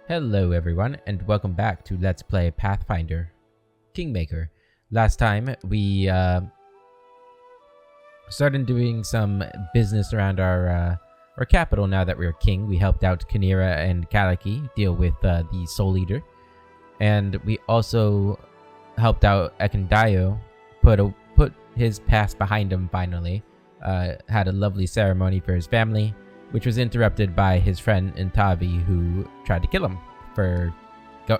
Hello everyone, and welcome back to Let's Play Pathfinder Kingmaker. Last time we started doing some business around our capital. Now that we're king, we helped out Kanira and Kaliki deal with the Soul Eater, and we also helped out Ekandayo put his past behind him finally. Had a lovely ceremony for his family, which was interrupted by his friend Intavi, who tried to kill him for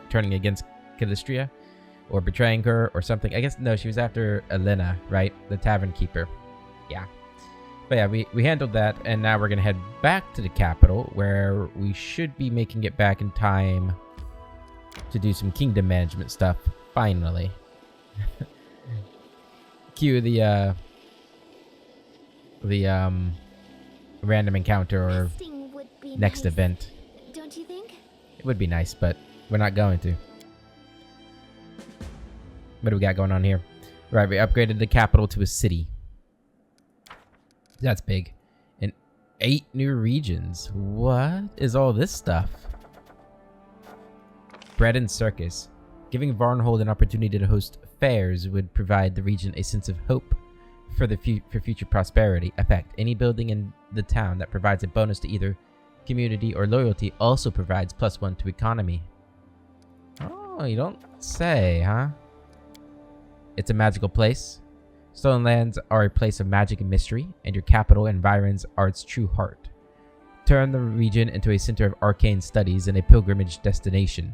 turning against Calistria or betraying her or something. I guess, no, she was after Elena, right? The tavern keeper. Yeah. But yeah, we handled that, and now we're going to head back to the capital, where we should be making it back in time to do some kingdom management stuff, finally. Cue the random encounter or next event. Don't you think? It would be nice, but we're not going to. What do we got going on here? Right, we upgraded the capital to a city. That's big. And 8 new regions. What is all this stuff? Bread and circus. Giving Varnhold an opportunity to host fairs would provide the region a sense of hope for future prosperity. Effect: any building in the town that provides a bonus to either community or loyalty also provides +1 to economy. Oh, you don't say, huh? It's a magical place. Stolen lands are a place of magic and mystery, and your capital environs are its true heart. Turn the region into a center of arcane studies and a pilgrimage destination.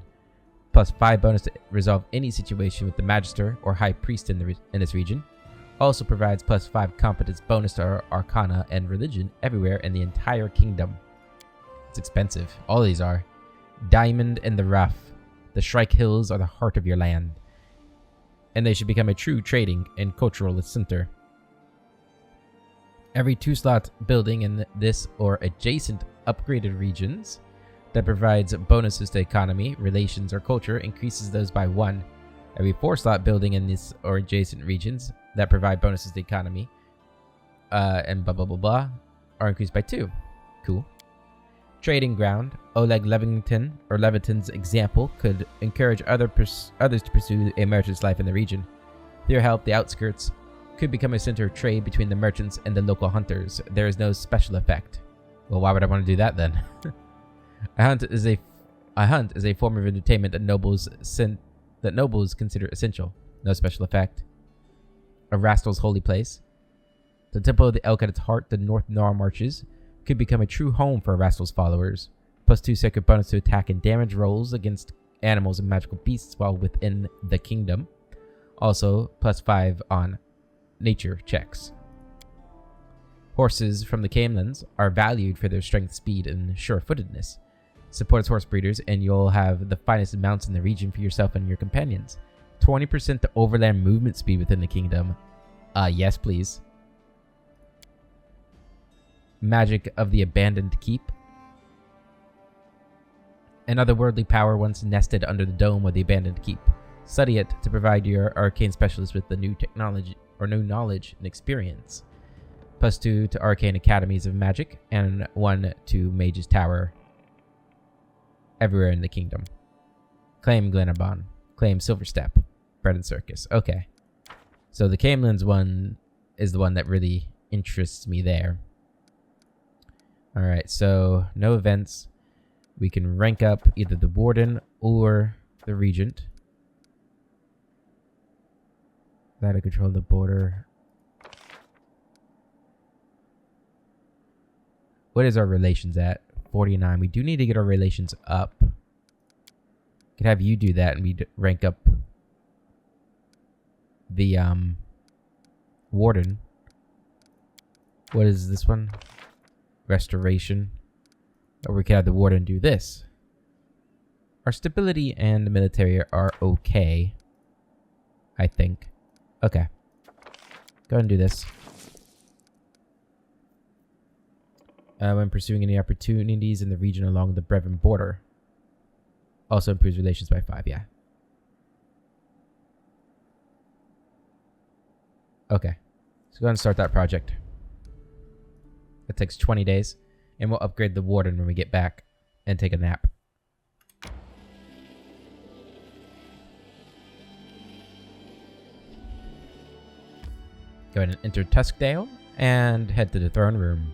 +5 bonus to resolve any situation with the magister or high priest in this region. Also provides +5 competence bonus to arcana and religion everywhere in the entire kingdom. It's expensive. All these are. Diamond in the rough. The Shrike Hills are the heart of your land, and they should become a true trading and cultural center. Every 2-slot building in this or adjacent upgraded regions that provides bonuses to economy, relations, or culture increases those by 1. Every 4-slot building in this or adjacent regions that provide bonuses to economy and blah blah blah blah are increased by 2. Cool. Trading ground. Oleg Leviton's example could encourage others to pursue a merchant's life in the region. With your help, the outskirts could become a center of trade between the merchants and the local hunters. There is no special effect. Well, why would I want to do that then? A hunt is a form of entertainment that nobles consider essential. No special effect. A Rastal's holy place. The Temple of the Elk at its heart, the North Nar Marches, could become a true home for Rastal's followers. +2 sacred bonus to attack and damage rolls against animals and magical beasts while within the kingdom. Also, +5 on nature checks. Horses from the Camelins are valued for their strength, speed, and sure-footedness. Support its horse breeders, and you'll have the finest mounts in the region for yourself and your companions. 20% to overland movement speed within the kingdom. Yes, please. Magic of the Abandoned Keep. An otherworldly power once nested under the dome of the Abandoned Keep. Study it to provide your arcane specialist with the new technology or new knowledge and experience. +2 to arcane academies of magic, and 1 to Mage's Tower everywhere in the kingdom. Claim Glenabon. Claim Silverstep. Bread and Circus. Okay. So the Camelins one is the one that really interests me there. Alright, so no events. We can rank up either the Warden or the Regent. That I control the border. What is our relations at? 49. We do need to get our relations up. Could have you do that and we rank up the Warden. What is this one? Restoration. Or we could have the Warden do this. Our stability and the military are okay, I think. Okay. Go ahead and do this. When pursuing any opportunities in the region along the Brevin border. Also improves relations by 5, yeah. Okay. So go ahead and start that project. It takes 20 days. And we'll upgrade the Warden when we get back and take a nap. Go ahead and enter Tuskdale and head to the throne room.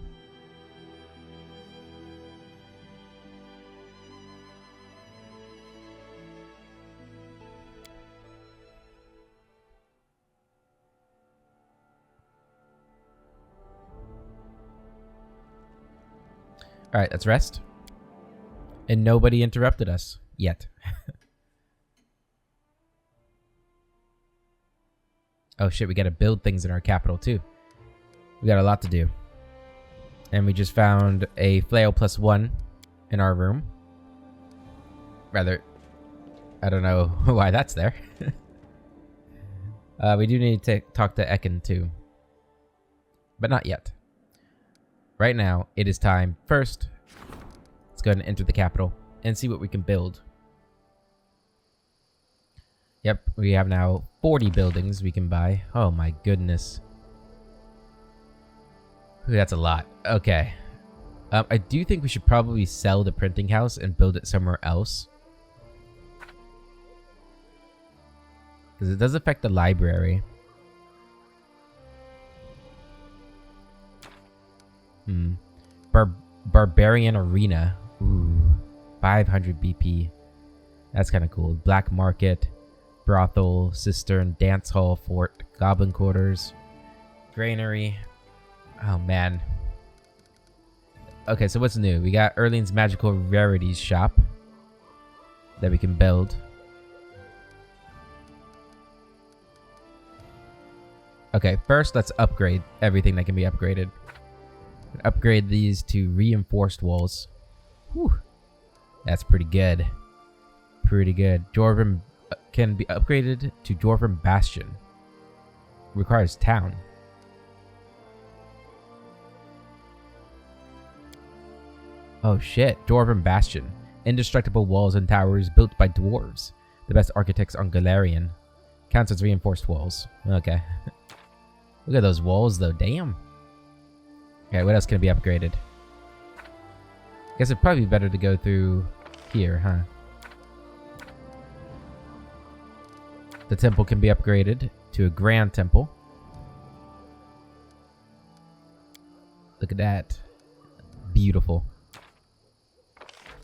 Alright, let's rest. And nobody interrupted us yet. Oh shit, we gotta build things in our capital too. We got a lot to do. And we just found a flail +1 in our room. Rather, I don't know why that's there. We do need to talk to Ekin too. But not yet. Right now, it is time. First, let's go ahead and enter the capital and see what we can build. Yep, we have now 40 buildings we can buy. Oh my goodness. Ooh, that's a lot. Okay. I do think we should probably sell the printing house and build it somewhere else. Because it does affect the library. Barbarian Arena. Ooh. 500 BP. That's kind of cool. Black Market. Brothel. Cistern. Dance Hall. Fort. Goblin Quarters. Granary. Oh, man. Okay, so what's new? We got Erling's Magical Rarities Shop. That we can build. Okay, first let's upgrade everything that can be upgraded. Upgrade these to reinforced walls. Whew. That's pretty good. Pretty good. Dwarven can be upgraded to Dwarven Bastion. Requires town. Oh shit. Dwarven Bastion. Indestructible walls and towers built by dwarves. The best architects on Galarian. Counts as reinforced walls. Okay. Look at those walls though. Damn. Okay, what else can be upgraded? Guess it'd probably be better to go through here, huh? The temple can be upgraded to a grand temple. Look at that. Beautiful.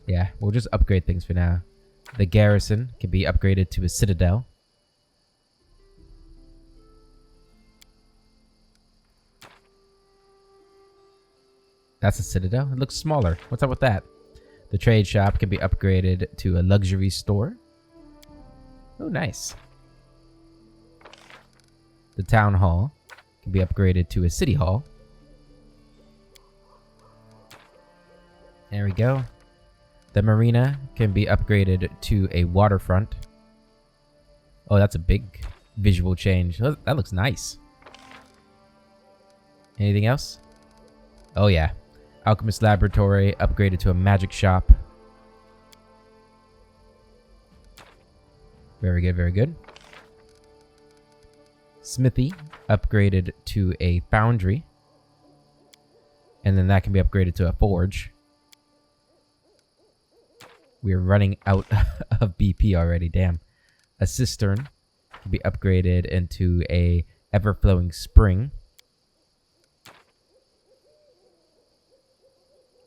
Yeah, we'll just upgrade things for now. The garrison can be upgraded to a citadel. That's a citadel? It looks smaller. What's up with that? The trade shop can be upgraded to a luxury store. Oh, nice. The town hall can be upgraded to a city hall. There we go. The marina can be upgraded to a waterfront. Oh, that's a big visual change. That looks nice. Anything else? Oh, yeah. Alchemist Laboratory upgraded to a magic shop. Very good, very good. Smithy upgraded to a foundry. And then that can be upgraded to a forge. We're running out of BP already, damn. A cistern can be upgraded into a ever-flowing spring.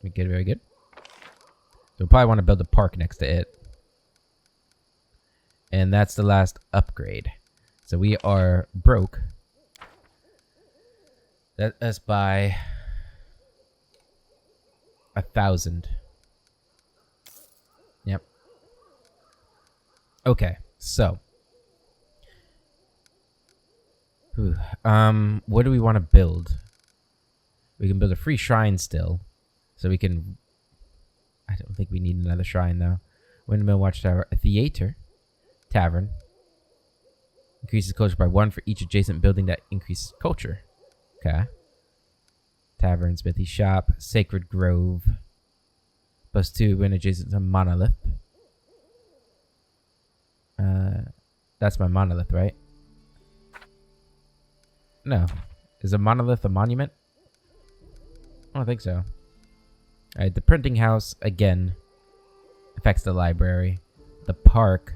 Very good, very good. So we'll probably want to build a park next to it. And that's the last upgrade. So we are broke. That's by 1,000. Yep. Okay, so. What do we want to build? We can build a free shrine still. So we can... I don't think we need another shrine, though. Windmill Watchtower. A theater. Tavern. Increases culture by 1 for each adjacent building that increases culture. Okay. Tavern, smithy shop. Sacred Grove. +2 when adjacent to monolith. That's my monolith, right? No. Is a monolith a monument? I don't think so. Alright, the printing house, again, affects the library. The park.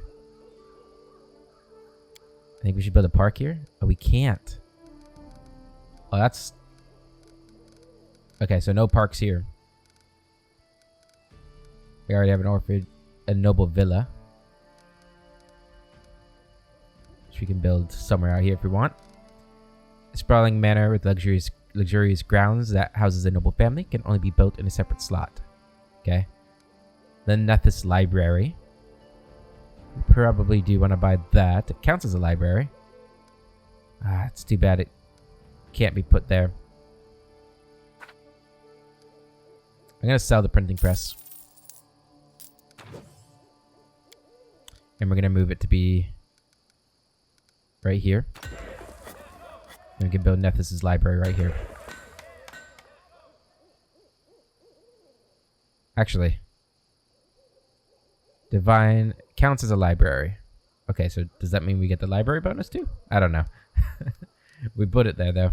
I think we should build a park here. Oh, we can't. Oh, that's... Okay, so no parks here. We already have an orphanage, a noble villa. Which we can build somewhere out here if we want. A sprawling manor with luxurious grounds that houses a noble family can only be built in a separate slot. Okay. The Nethys Library. We probably do want to buy that. It counts as a library. Ah, it's too bad it can't be put there. I'm going to sell the printing press. And we're going to move it to be right here. And we can build Nethys' library right here. Actually, Divine counts as a library. Okay, so does that mean we get the library bonus too? I don't know. We put it there though.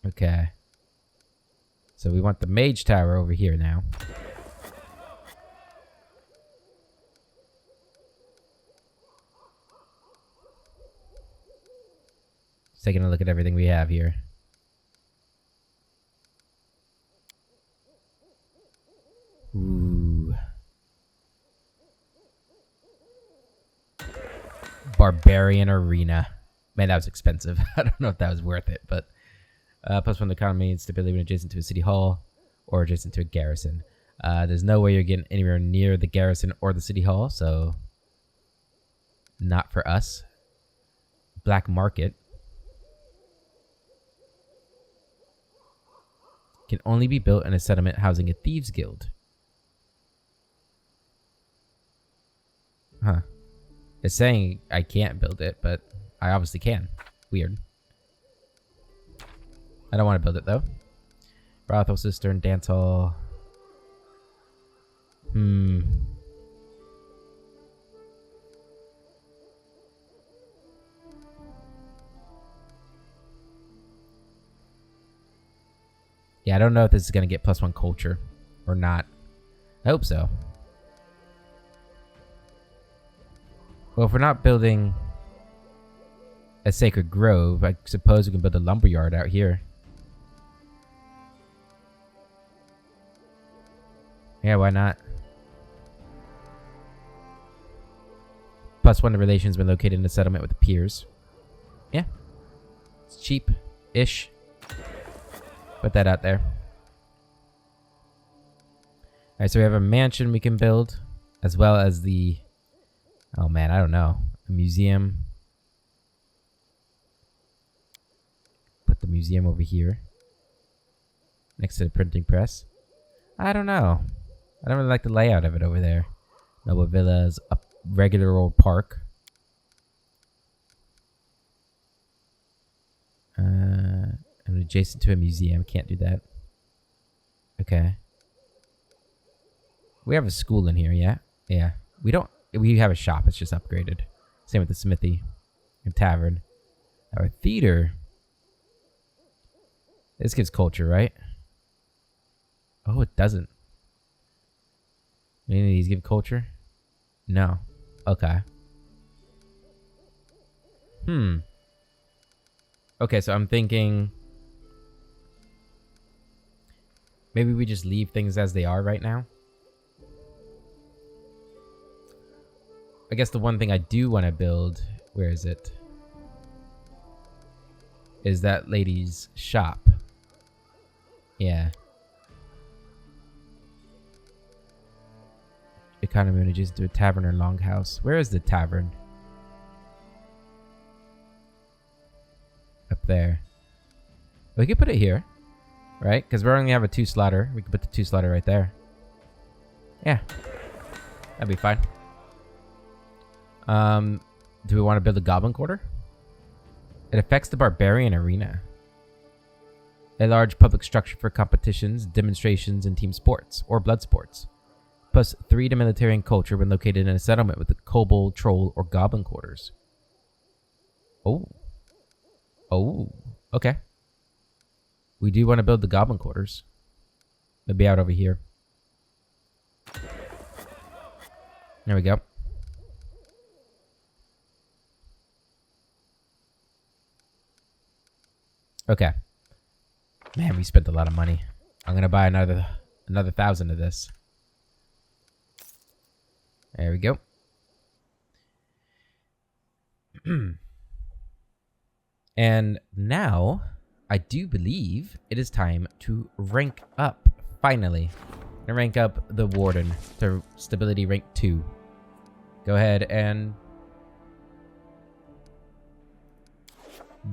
Okay. So we want the mage tower over here now. Just taking a look at everything we have here. Ooh. Barbarian Arena. Man, that was expensive. I don't know if that was worth it, but +1 economy and stability when adjacent to a city hall or adjacent to a garrison. There's no way you're getting anywhere near the garrison or the city hall, so not for us. Black market can only be built in a settlement housing a thieves guild. Huh. It's saying I can't build it, but I obviously can. Weird. I don't want to build it, though. Brothel, cistern, dance hall. Yeah, I don't know if this is going to get +1 culture or not. I hope so. Well, if we're not building a sacred grove, I suppose we can build a lumberyard out here. Yeah, why not? +1 to relations when located in a settlement with the peers. Yeah. It's cheap-ish. Put that out there. Alright, so we have a mansion we can build, as well as the... Oh man, I don't know. A museum. Put the museum over here. Next to the printing press. I don't know. I don't really like the layout of it over there. Noble Villas, a regular old park. I'm adjacent to a museum. Can't do that. Okay. We have a school in here, yeah? Yeah. We don't... We have a shop. It's just upgraded. Same with the smithy and tavern. Our theater. This gives culture, right? Oh, it doesn't. Any of these give culture? No. Okay. Okay, so I'm thinking... Maybe we just leave things as they are right now. I guess the one thing I do want to build... Where is it? Is that lady's shop. Yeah. Economy when adjacent to a tavern or longhouse. Where is the tavern? Up there. We could put it here. Right? Because we only have a 2-slotter. We could put the 2-slotter right there. Yeah. That'd be fine. Do we want to build a goblin quarter? It affects the barbarian arena. A large public structure for competitions, demonstrations, and team sports, or blood sports. +3 to military and culture when located in a settlement with the kobold, troll, or goblin quarters. Oh. Oh. Okay. We do want to build the goblin quarters. They'll be out over here. There we go. Okay. Man, we spent a lot of money. I'm gonna buy another 1,000 of this. There we go. And now, I do believe it is time to rank up, finally. I'm gonna rank up the Warden to Stability rank 2. Go ahead and...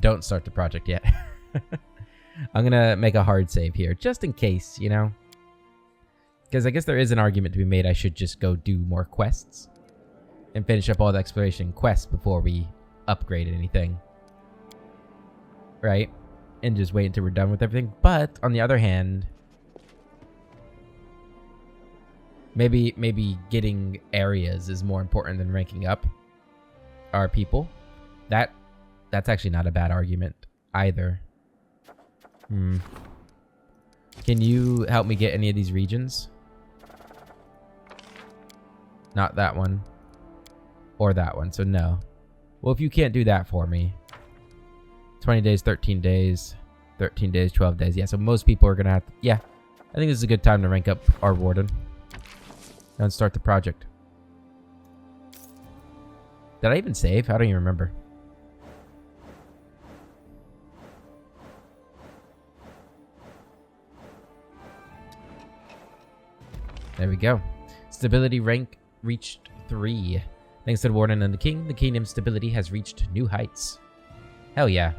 don't start the project yet. I'm gonna make a hard save here, just in case, you know? Because I guess there is an argument to be made I should just go do more quests. And finish up all the exploration quests before we upgrade anything. Right? And just wait until we're done with everything. But, on the other hand... Maybe getting areas is more important than ranking up our people. That's actually not a bad argument either. Can you help me get any of these regions? Not that one. Or that one, so no. Well, if you can't do that for me. 20 days, 13 days. 13 days, 12 days. Yeah, so most people are going to have to... Yeah, I think this is a good time to rank up our Warden. And start the project. Did I even save? I don't even remember. There we go. Stability rank reached 3. Thanks to the Warden and the King, the kingdom's stability has reached new heights. Hell yeah.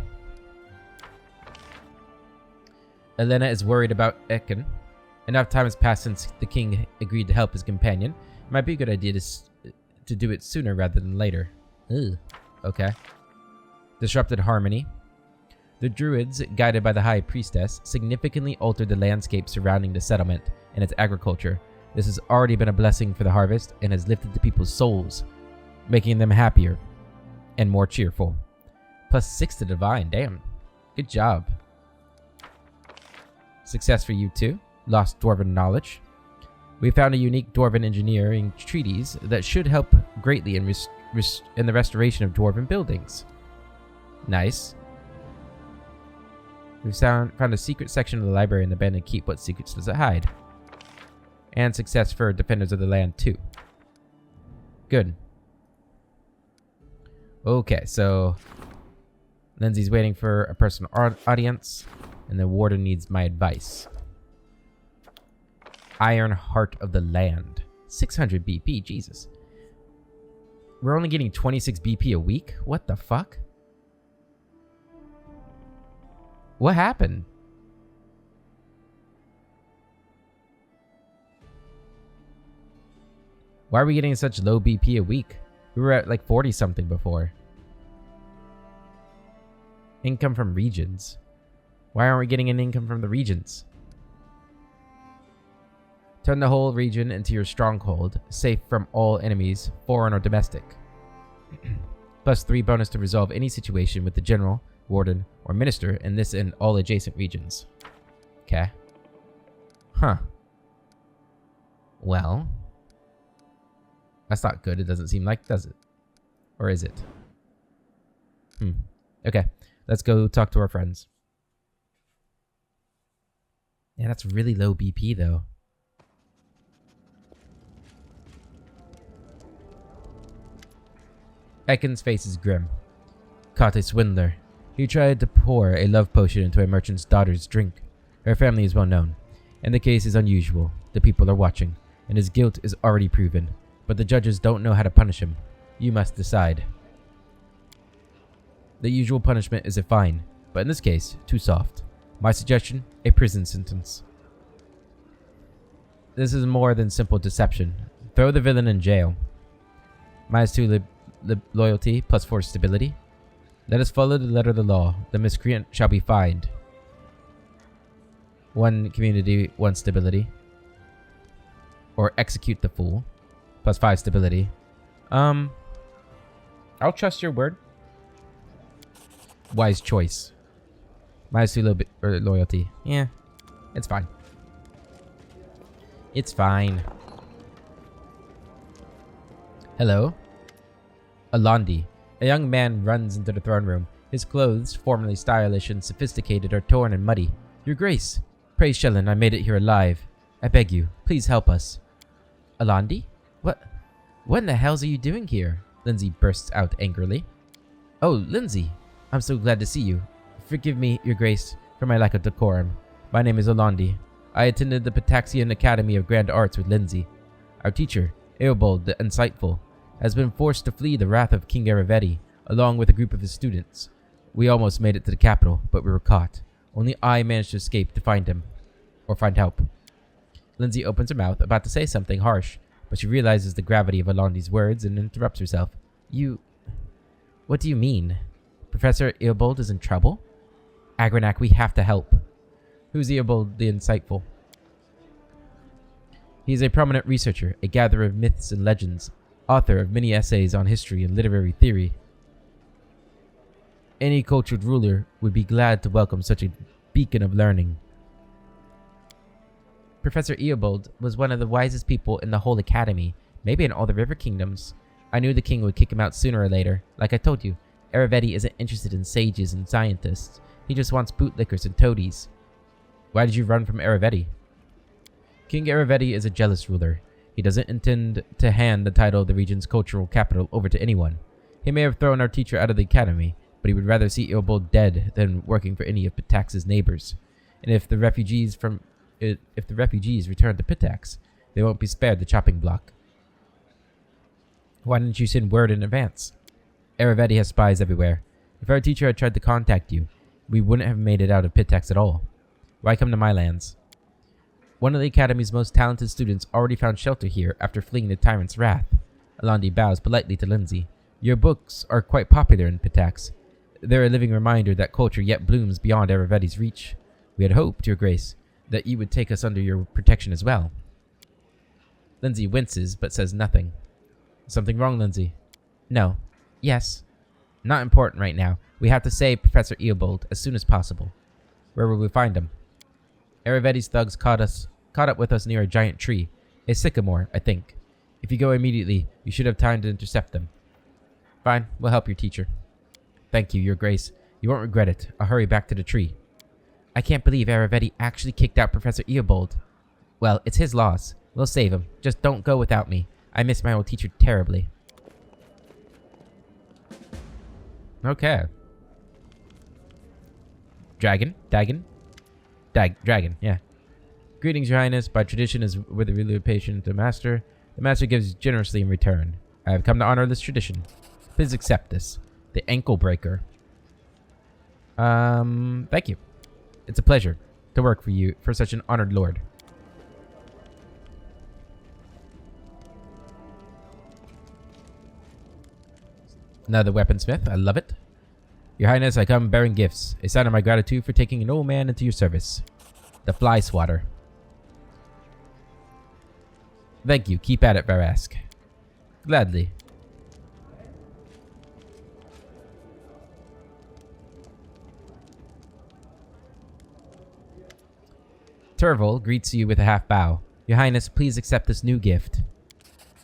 Elena is worried about Ekin. Enough time has passed since the king agreed to help his companion. It might be a good idea to do it sooner rather than later. Ugh. Okay. Disrupted harmony. The druids, guided by the high priestess, significantly altered the landscape surrounding the settlement and its agriculture. This has already been a blessing for the harvest and has lifted the people's souls, making them happier and more cheerful. +6 to divine. Damn. Good job. Success for you too. Lost dwarven knowledge. We found a unique dwarven engineering treatise that should help greatly in the restoration of dwarven buildings. Nice. We've found a secret section of the library in the abandoned keep. What secrets does it hide? And success for defenders of the land too. Good. Okay, so Linzi's waiting for a personal audience, and the warden needs my advice. Iron Heart of the Land. 600 BP, Jesus. We're only getting 26 BP a week? What the fuck? What happened? Why are we getting such low BP a week? We were at like 40 something before. Income from regions. Why aren't we getting an income from the regions? Turn the whole region into your stronghold, safe from all enemies, foreign or domestic. +3 bonus to resolve any situation with the general, warden, or minister, and this in all adjacent regions. Okay. Huh. Well. That's not good, it doesn't seem like, does it? Or is it? Okay. Let's go talk to our friends. Yeah, that's really low BP, though. Ekin's face is grim. Caught a swindler. He tried to pour a love potion into a merchant's daughter's drink. Her family is well known, and the case is unusual. The people are watching, and his guilt is already proven. But the judges don't know how to punish him. You must decide. The usual punishment is a fine, but in this case, too soft. My suggestion, a prison sentence. This is more than simple deception. Throw the villain in jail. -2 loyalty, +4 stability. Let us follow the letter of the law. The miscreant shall be fined. 1 community, 1 stability. Or execute the fool. +5 stability. I'll trust your word. Wise choice. -2 loyalty. Yeah, it's fine. It's fine. Hello? Alandi. A young man runs into the throne room. His clothes, formerly stylish and sophisticated, are torn and muddy. Your Grace! Praise Shelyn, I made it here alive. I beg you, please help us. Alandi? What in the hells are you doing here? Linzi bursts out angrily. Oh, Linzi! I'm so glad to see you. Forgive me, Your Grace, for my lack of decorum. My name is Alandi. I attended the Pitaxian Academy of Grand Arts with Linzi. Our teacher, Eobold the Insightful, has been forced to flee the wrath of King Aravetti, along with a group of his students. We almost made it to the capital, but we were caught. Only I managed to escape to find him. Or find help. Linzi opens her mouth, about to say something harsh, but she realizes the gravity of Alandi's words and interrupts herself. What do you mean? Professor Eobold is in trouble? Agranac, we have to help. Who's Eobold the Insightful? He is a prominent researcher, a gatherer of myths and legends, author of many essays on history and literary theory. Any cultured ruler would be glad to welcome such a beacon of learning. Professor Eobold was one of the wisest people in the whole academy, maybe in all the river kingdoms. I knew the king would kick him out sooner or later. Like I told you, Aravetti isn't interested in sages and scientists. He just wants bootlickers and toadies. Why did you run from Aravetti? King Aravetti is a jealous ruler. He doesn't intend to hand the title of the region's cultural capital over to anyone. He may have thrown our teacher out of the academy, but he would rather see Eobold dead than working for any of Pitax's neighbors. And if the refugees return to Pitax, they won't be spared the chopping block. Why didn't you send word in advance? Aravetti has spies everywhere. If our teacher had tried to contact you, we wouldn't have made it out of Pitax at all. Why come to my lands? One of the Academy's most talented students already found shelter here after fleeing the tyrant's wrath. Alandi bows politely to Linzi. Your books are quite popular in Pitax. They're a living reminder that culture yet blooms beyond Aravetti's reach. We had hoped, Your Grace, that you would take us under your protection as well. Linzi winces, but says nothing. Something wrong, Linzi? No. Yes. Not important right now. We have to save Professor Eobold as soon as possible. Where will we find him? Aravetti's thugs caught up with us near a giant tree. A sycamore, I think. If you go immediately, you should have time to intercept them. Fine, we'll help your teacher. Thank you, Your Grace. You won't regret it. I'll hurry back to the tree. I can't believe Aravetti actually kicked out Professor Eobold. Well, it's his loss. We'll save him. Just don't go without me. I miss my old teacher terribly. Okay. Dragon, yeah. Greetings, Your Highness. By tradition, as with the relation to Master, the Master gives generously in return. I have come to honor this tradition. Please accept this. The ankle breaker. Thank you. It's a pleasure to work for you, for such an honored lord. Another weaponsmith. I love it. Your Highness, I come bearing gifts, a sign of my gratitude for taking an old man into your service. The fly swatter. Thank you. Keep at it, Varask. Gladly. Turval greets you with a half bow. Your Highness, please accept this new gift.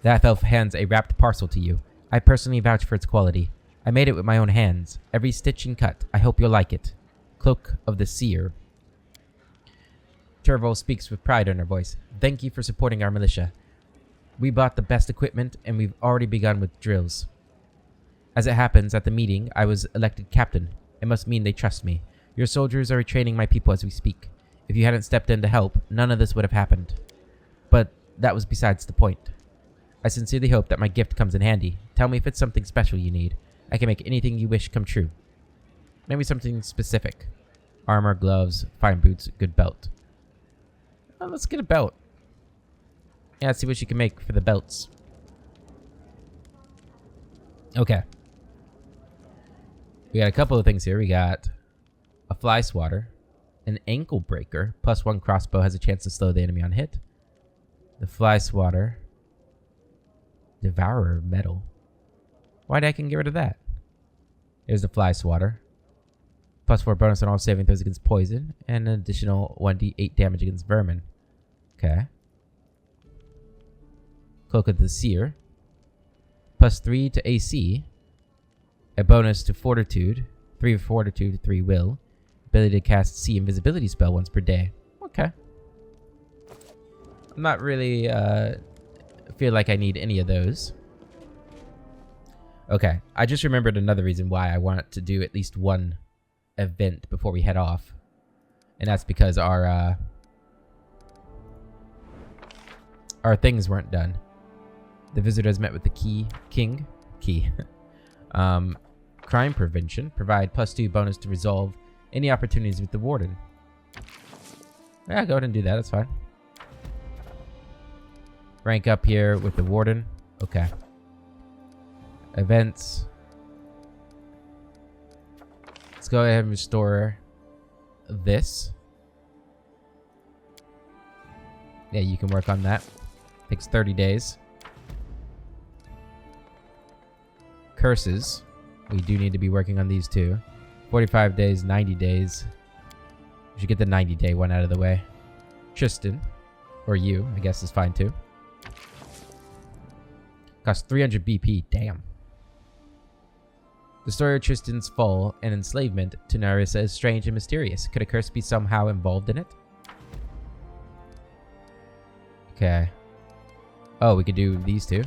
The half-elf hands a wrapped parcel to you. I personally vouch for its quality. I made it with my own hands. Every stitch and cut. I hope you'll like it. Cloak of the Seer. Turval speaks with pride in her voice. Thank you for supporting our militia. We bought the best equipment, and we've already begun with drills. As it happens, at the meeting, I was elected captain. It must mean they trust me. Your soldiers are retraining my people as we speak. If you hadn't stepped in to help, none of this would have happened. But that was besides the point. I sincerely hope that my gift comes in handy. Tell me if it's something special you need. I can make anything you wish come true. Maybe something specific. Armor, gloves, fine boots, good belt. Well, let's get a belt. Yeah, let's see what you can make for the belts. Okay. We got a couple of things here. We got a fly swatter, an ankle breaker, +1 crossbow has a chance to slow the enemy on hit. The fly swatter, devourer of metal. Why did I can get rid of that? Here's the fly swatter. +4 bonus on all saving throws against poison, and an additional 1d8 damage against vermin. Okay. Cloak of the Seer. +3 to AC. A bonus to fortitude. 3 fortitude, 3 will. Ability to cast Sea Invisibility spell once per day. Okay. I'm not really feel like I need any of those. Okay, I just remembered another reason why I wanted to do at least one event before we head off. And that's because our things weren't done. The visitor has met with the king. Crime prevention. Provide +2 bonus to resolve any opportunities with the warden. Yeah, go ahead and do that. That's fine. Rank up here with the warden. Okay. Events. Let's go ahead and restore this. Yeah, you can work on that. Takes 30 days. Curses. We do need to be working on these too. 45 days, 90 days. We should get the 90-day one out of the way. Tristan. Or you, I guess, is fine too. Costs 300 BP. Damn. The story of Tristan's fall and enslavement to Narissa is strange and mysterious. Could a curse be somehow involved in it? Okay. Oh, we could do these two.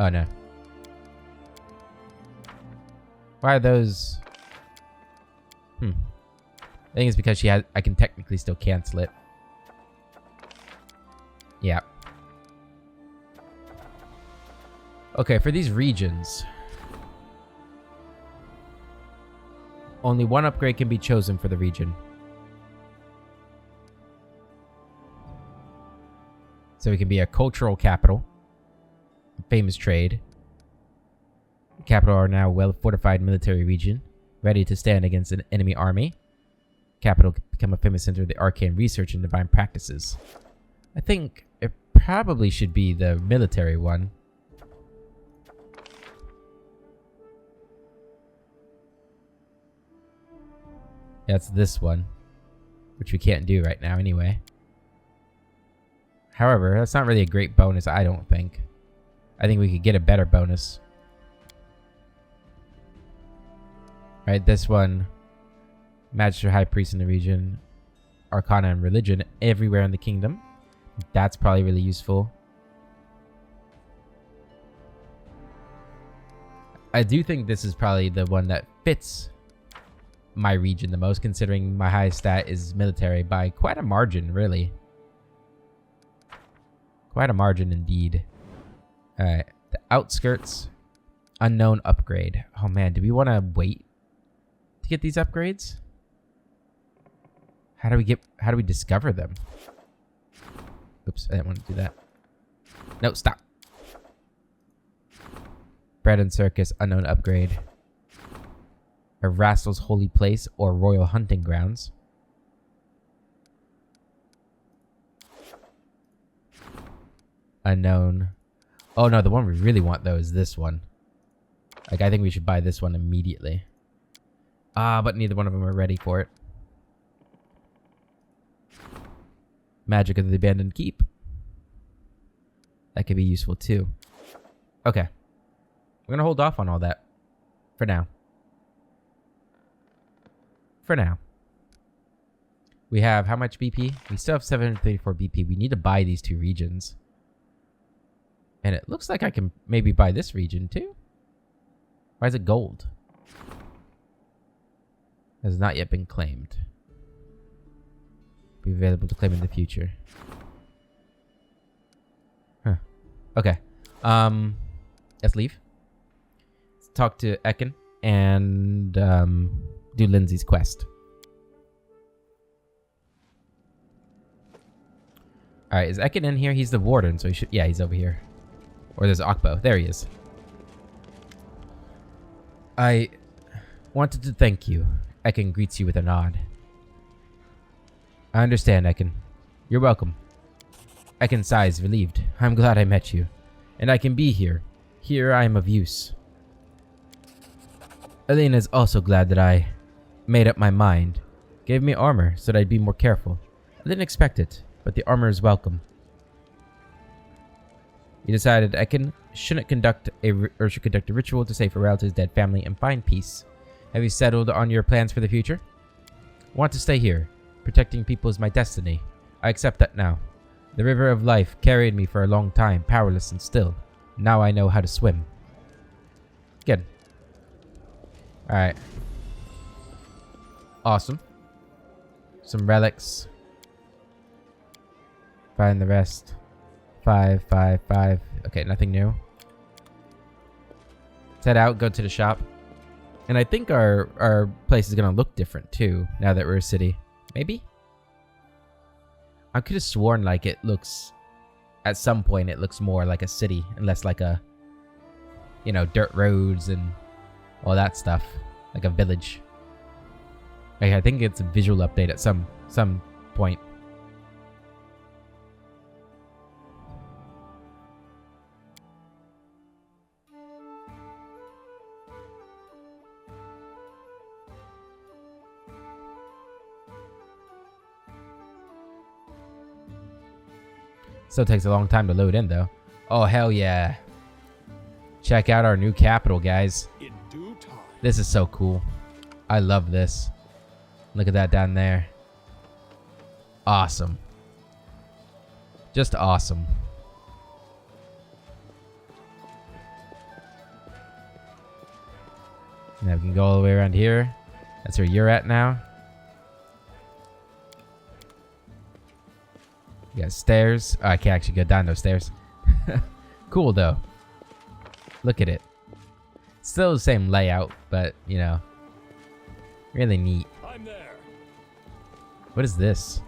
Oh, no. Why are those... I think it's because I can technically still cancel it. Yeah. Okay, for these regions... Only one upgrade can be chosen for the region. So it can be a cultural capital. Famous trade. Capital are now well-fortified military region. Ready to stand against an enemy army. Capital can become a famous center of the arcane research and divine practices. I think it probably should be the military one. That's this one, which we can't do right now anyway. However, that's not really a great bonus, I don't think. I think we could get a better bonus. Right, this one. Magister High Priest in the region. Arcana and Religion everywhere in the kingdom. That's probably really useful. I do think this is probably the one that fits my region the most, considering my highest stat is military by quite a margin, really. Quite a margin indeed. Alright, the outskirts. Unknown upgrade. Oh man, do we want to wait to get these upgrades? How do we discover them? Oops, I didn't want to do that. No, stop. Bread and Circus, unknown upgrade. A Rascal's Holy Place or Royal Hunting Grounds. Unknown. Oh no, the one we really want though is this one. Like, I think we should buy this one immediately. But neither one of them are ready for it. Magic of the Abandoned Keep. That could be useful too. Okay. We're gonna hold off on all that. For now. For now. We have how much BP? We still have 734 BP. We need to buy these two regions. And it looks like I can maybe buy this region too. Why is it gold? Has not yet been claimed. Be available to claim in the future. Huh. Okay. Let's leave. Let's talk to Ekin and do Linzi's quest. Alright, is Ekin in here? He's the warden, so he should... Yeah, he's over here. Or there's Akbo. There he is. I wanted to thank you. Ekin greets you with a nod. I understand, Ekin. You're welcome. Ekin sighs, relieved. I'm glad I met you. And I can be here. Here I am of use. Elena is also glad that I made up my mind. Gave me armor so that I'd be more careful. I didn't expect it, but the armor is welcome. You decided Ekin should conduct a ritual to say farewell to his dead family and find peace. Have you settled on your plans for the future? Want to stay here. Protecting people is my destiny. I accept that now. The river of life carried me for a long time, powerless and still. Now I know how to swim. Good. Alright. Awesome. Some relics. Find the rest. 5, 5, 5. Okay, nothing new. Let's head out, go to the shop. And I think our place is going to look different too, now that we're a city. Maybe? I could have sworn like it looks... At some point it looks more like a city and less like a... You know, dirt roads and all that stuff. Like a village. Like, I think it's a visual update at some point. Still takes a long time to load in, though. Oh, hell yeah. Check out our new capital, guys. In due time. This is so cool. I love this. Look at that down there. Awesome. Just awesome. Now we can go all the way around here. That's where you're at now. You got stairs. Oh, I can't actually go down those stairs. Cool, though. Look at it. Still the same layout, but, you know, really neat. I'm there. What is this?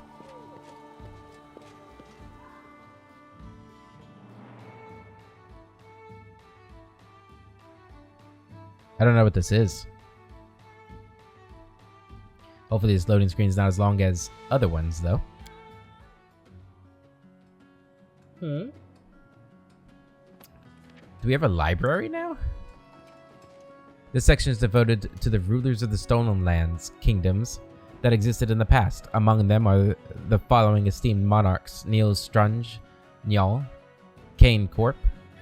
I don't know what this is. Hopefully this loading screen is not as long as other ones, though. Do we have a library now? This section is devoted to the rulers of the Stolen Lands kingdoms that existed in the past. Among them are the following esteemed monarchs: Niels Strunge, Njal, Kane Corp,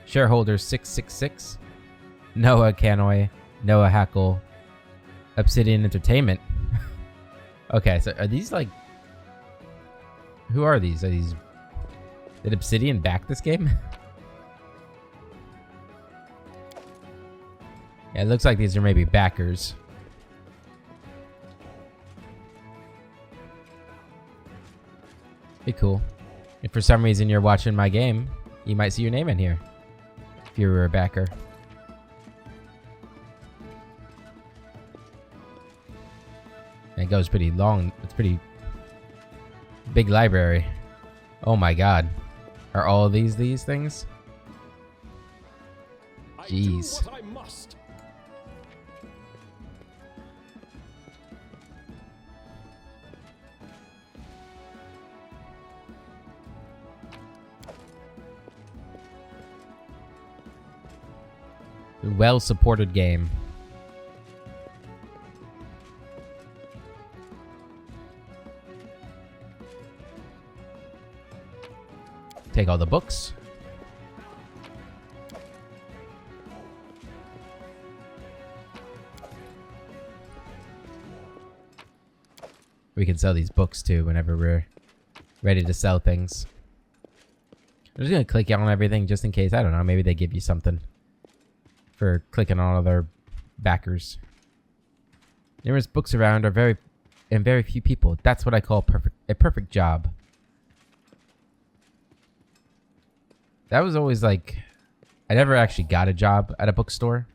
Shareholder 666, Noah Canoy, Noah Hackle, Obsidian Entertainment. Okay, so are these like... Who are these? Are these... Did Obsidian back this game? Yeah, it looks like these are maybe backers. Be cool. If for some reason you're watching my game, you might see your name in here. If you were a backer. And it goes pretty long. It's pretty big library. Oh my god. Are all of these things? Jeez. I do what I must. Well-supported game. Take all the books. We can sell these books too whenever we're ready to sell things. I'm just gonna click on everything just in case. I don't know, maybe they give you something for clicking on other backers. Numerous books around are very few people. That's what I call a perfect job. That was always like, I never actually got a job at a bookstore,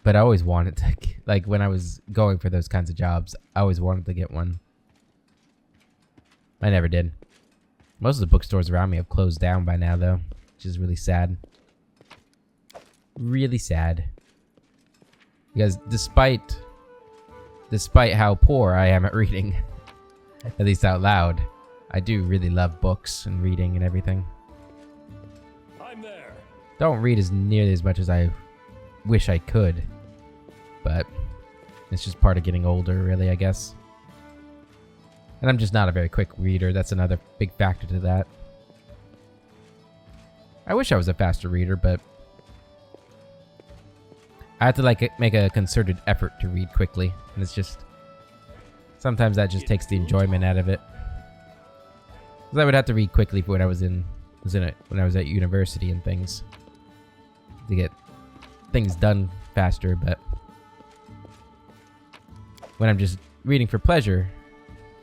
but I always wanted to, like when I was going for those kinds of jobs, I always wanted to get one. I never did. Most of the bookstores around me have closed down by now though, which is really sad. Really sad. Because despite how poor I am at reading, at least out loud, I do really love books and reading and everything. I'm there. Don't read as nearly as much as I wish I could, but it's just part of getting older, really, I guess. And I'm just not a very quick reader. That's another big factor to that. I wish I was a faster reader, but I have to like make a concerted effort to read quickly, and it's just sometimes that just takes the enjoyment out of it. Because I would have to read quickly when I was when I was at university and things to get things done faster, but when I'm just reading for pleasure,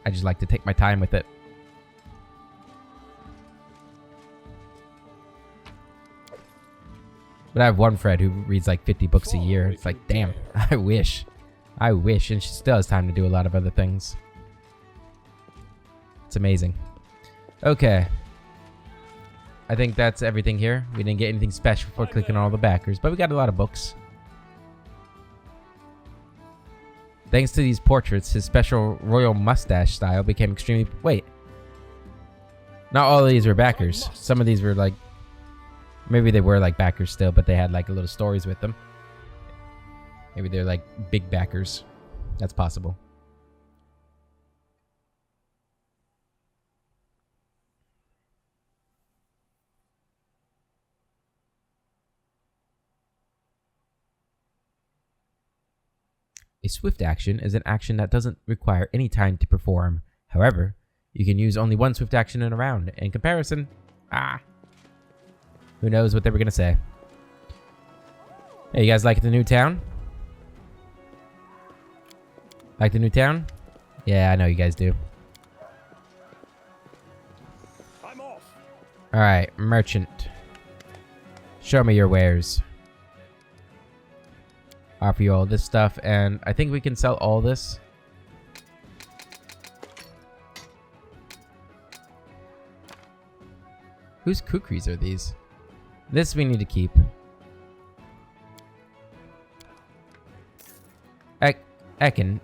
I just like to take my time with it. But I have one friend who reads like 50 books a year. It's like, damn, I wish. And she still has time to do a lot of other things. It's amazing. Okay. I think that's everything here. We didn't get anything special for clicking on all the backers, but we got a lot of books. Thanks to these portraits, his special royal mustache style became extremely... Wait. Not all of these were backers. Some of these were like... Maybe they were like backers still, but they had like little stories with them. Maybe they're like big backers. That's possible. A swift action is an action that doesn't require any time to perform. However, you can use only one swift action in a round. In comparison, who knows what they were going to say. Hey, you guys like the new town? Like the new town? Yeah, I know you guys do. I'm off. Alright, merchant. Show me your wares. Offer you all this stuff, and I think we can sell all this. Whose kukris are these? This we need to keep. Ekin,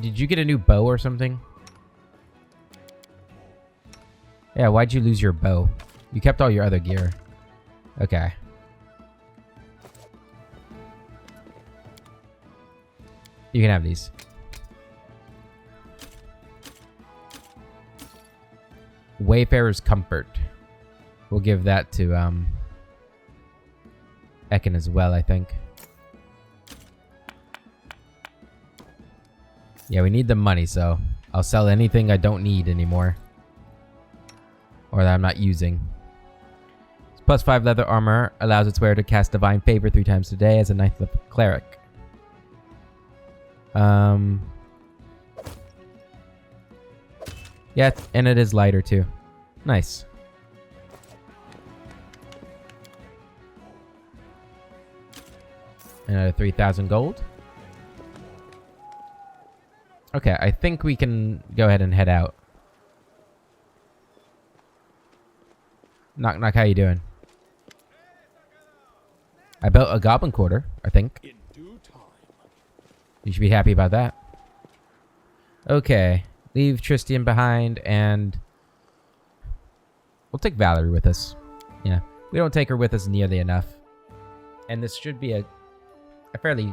did you get a new bow or something? Yeah, why'd you lose your bow? You kept all your other gear. Okay. You can have these. Wayfarer's Comfort. We'll give that to Ekin as well, I think. Yeah, we need the money, so I'll sell anything I don't need anymore. Or that I'm not using. Plus 5 leather armor allows its wearer to cast Divine Favor 3 times a day as a Ninth Level Cleric. Yeah, and it is lighter too. Nice. Another 3,000 gold. Okay, I think we can go ahead and head out. Knock knock, how you doing? I built a goblin quarter, I think. In due time. You should be happy about that. Okay. Leave Tristian behind, and we'll take Valerie with us. Yeah. We don't take her with us nearly enough. And this should be a fairly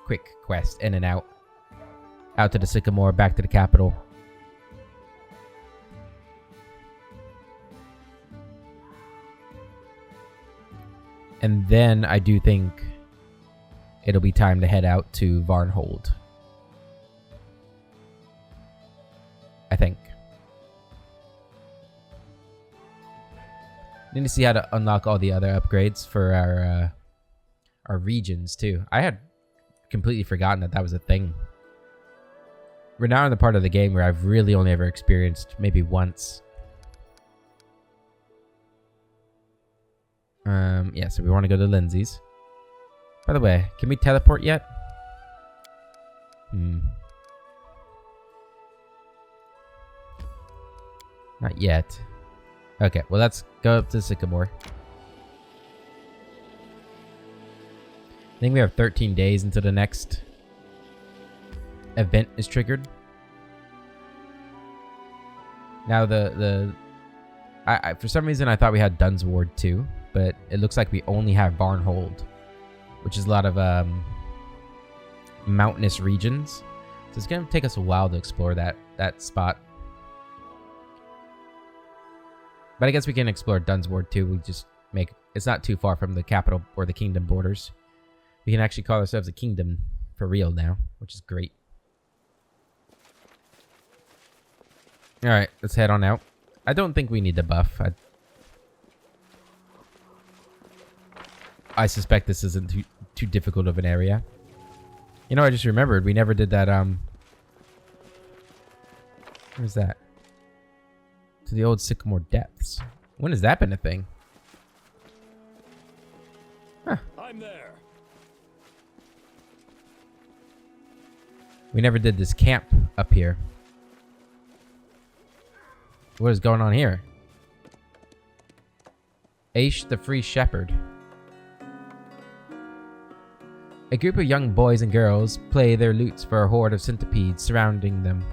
quick quest, in and out. Out to the Sycamore, back to the capital. And then I do think it'll be time to head out to Varnhold. I think. Need to see how to unlock all the other upgrades for our regions too. I had completely forgotten that was a thing. We're now in the part of the game where I've really only ever experienced maybe once. Yeah, so we want to go to Linzi's. By the way, can we teleport yet? Not yet. Okay, well, let's go up to Sycamore. I think we have 13 days until the next event is triggered. Now I for some reason I thought we had Dunsward too, but it looks like we only have Varnhold, which is a lot of mountainous regions. So it's gonna take us a while to explore that spot. But I guess we can explore Dunsward too. We just it's not too far from the capital or the kingdom borders. We can actually call ourselves a kingdom for real now, which is great. Alright, let's head on out. I don't think we need the buff. I suspect this isn't too difficult of an area. You know, I just remembered we never did that, where's that? To the old Sycamore Depths. When has that been a thing? Huh. I'm there. We never did this camp up here. What is going on here? Aish the Free Shepherd. A group of young boys and girls play their lutes for a horde of centipedes surrounding them,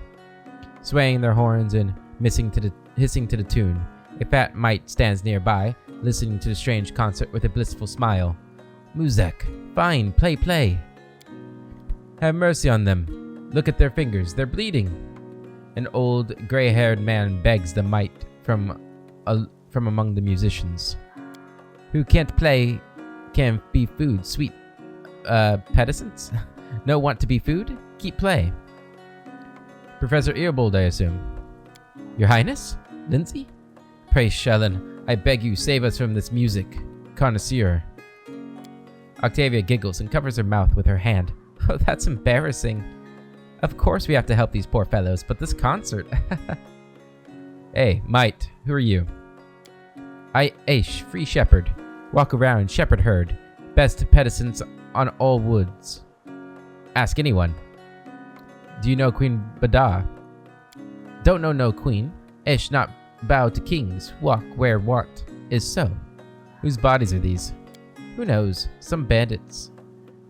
swaying their horns and hissing to the tune. A fat mite stands nearby, listening to the strange concert with a blissful smile. Muzek, fine, play. Have mercy on them. Look at their fingers, they're bleeding. An old, gray-haired man begs the mite from among the musicians. Who can't play can be food, sweet pedicents? No want to be food? Keep play. Professor Earbold, I assume. Your Highness? Linzi? Pray, Shellen, I beg you, save us from this music. Connoisseur. Octavia giggles and covers her mouth with her hand. Oh, that's embarrassing. Of course we have to help these poor fellows, but this concert... Hey, mite, who are you? I, Aish, Free Shepherd. Walk around, shepherd herd. Best pedicents on all woods. Ask anyone. Do you know Queen Bada? Don't know no queen. Ish not bow to kings. Walk where what is so. Whose bodies are these? Who knows? Some bandits.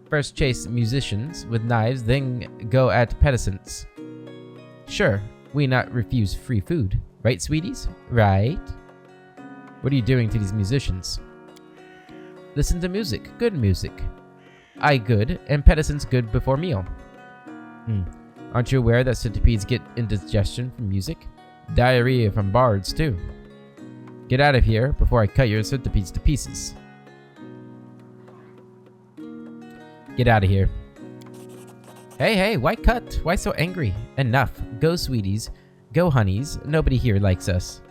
First chase musicians with knives, then go at pedicents. Sure, we not refuse free food. Right, sweeties? Right? What are you doing to these musicians? Listen to music. Good music. I good, and pedicents good before meal. Aren't you aware that centipedes get indigestion from music? Diarrhea from bards, too. Get out of here before I cut your centipedes to pieces. Get out of here. Hey, why cut? Why so angry? Enough. Go, sweeties. Go, honeys. Nobody here likes us.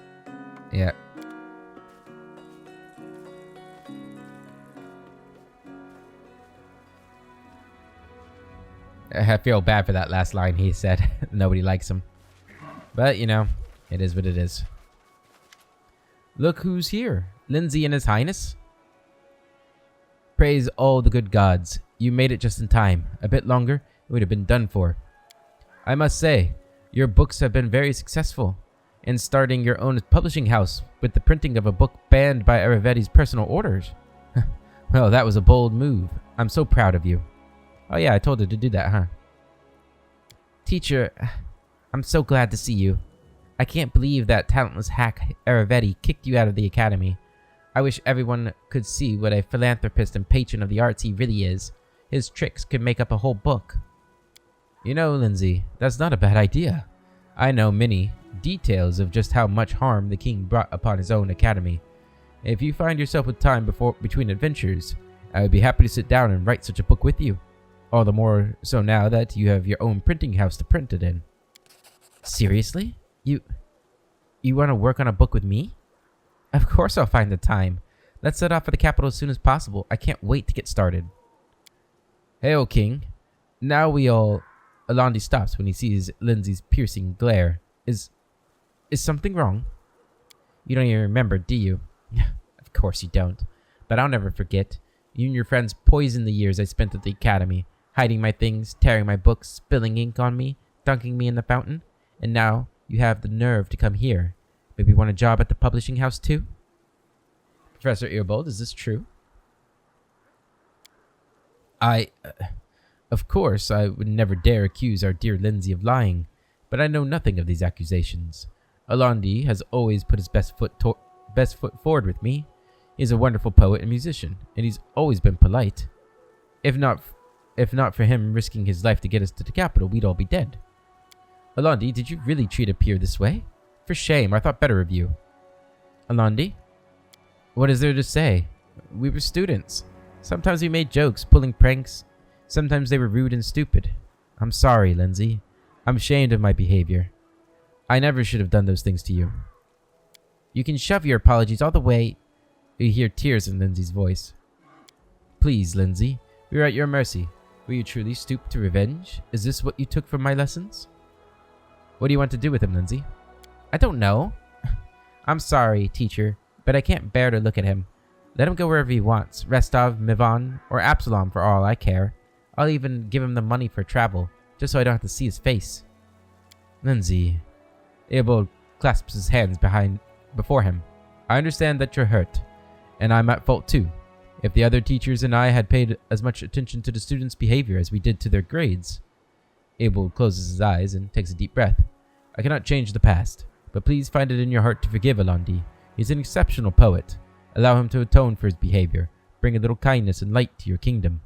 Yeah. I feel bad for that last line he said. Nobody likes him. But, you know, it is what it is. Look who's here. Linzi and His Highness. Praise all the good gods. You made it just in time. A bit longer, it would have been done for. I must say, your books have been very successful. In starting your own publishing house with the printing of a book banned by Aravetti's personal orders. Well, that was a bold move. I'm so proud of you. Oh yeah, I told her to do that, huh? Teacher, I'm so glad to see you. I can't believe that talentless hack Aravetti kicked you out of the academy. I wish everyone could see what a philanthropist and patron of the arts he really is. His tricks could make up a whole book. You know, Linzi, that's not a bad idea. I know many details of just how much harm the king brought upon his own academy. If you find yourself with time between adventures, I would be happy to sit down and write such a book with you. All the more so now that you have your own printing house to print it in. Seriously? You want to work on a book with me? Of course I'll find the time. Let's set off for the capital as soon as possible. I can't wait to get started. Hail, King. Now we all... Alandi stops when he sees Linzi's piercing glare. Is something wrong? You don't even remember, do you? Of course you don't. But I'll never forget. You and your friends poisoned the years I spent at the academy, hiding my things, tearing my books, spilling ink on me, dunking me in the fountain. And now you have the nerve to come here. Maybe you want a job at the publishing house too? Professor Earbold, is this true? Of course, I would never dare accuse our dear Linzi of lying, but I know nothing of these accusations. Alandi has always put his best foot forward with me. He's a wonderful poet and musician, and he's always been polite. If not for him risking his life to get us to the capital, we'd all be dead. Alandi, did you really treat a peer this way? For shame, I thought better of you. Alandi? What is there to say? We were students. Sometimes we made jokes, pulling pranks. Sometimes they were rude and stupid. I'm sorry, Linzi. I'm ashamed of my behavior. I never should have done those things to you. You can shove your apologies all the way. You hear tears in Linzi's voice. Please, Linzi, we are at your mercy. Will you truly stoop to revenge? Is this what you took from my lessons? What do you want to do with him, Linzi? I don't know. I'm sorry, teacher, but I can't bear to look at him. Let him go wherever he wants. Restov, Mivan, or Absalom for all I care. I'll even give him the money for travel, just so I don't have to see his face. Linzi. Abel clasps his hands before him. I understand that you're hurt, and I'm at fault too. If the other teachers and I had paid as much attention to the students' behavior as we did to their grades. Abel closes his eyes and takes a deep breath. I cannot change the past, but please find it in your heart to forgive Alandi. He's an exceptional poet. Allow him to atone for his behavior. Bring a little kindness and light to your kingdom.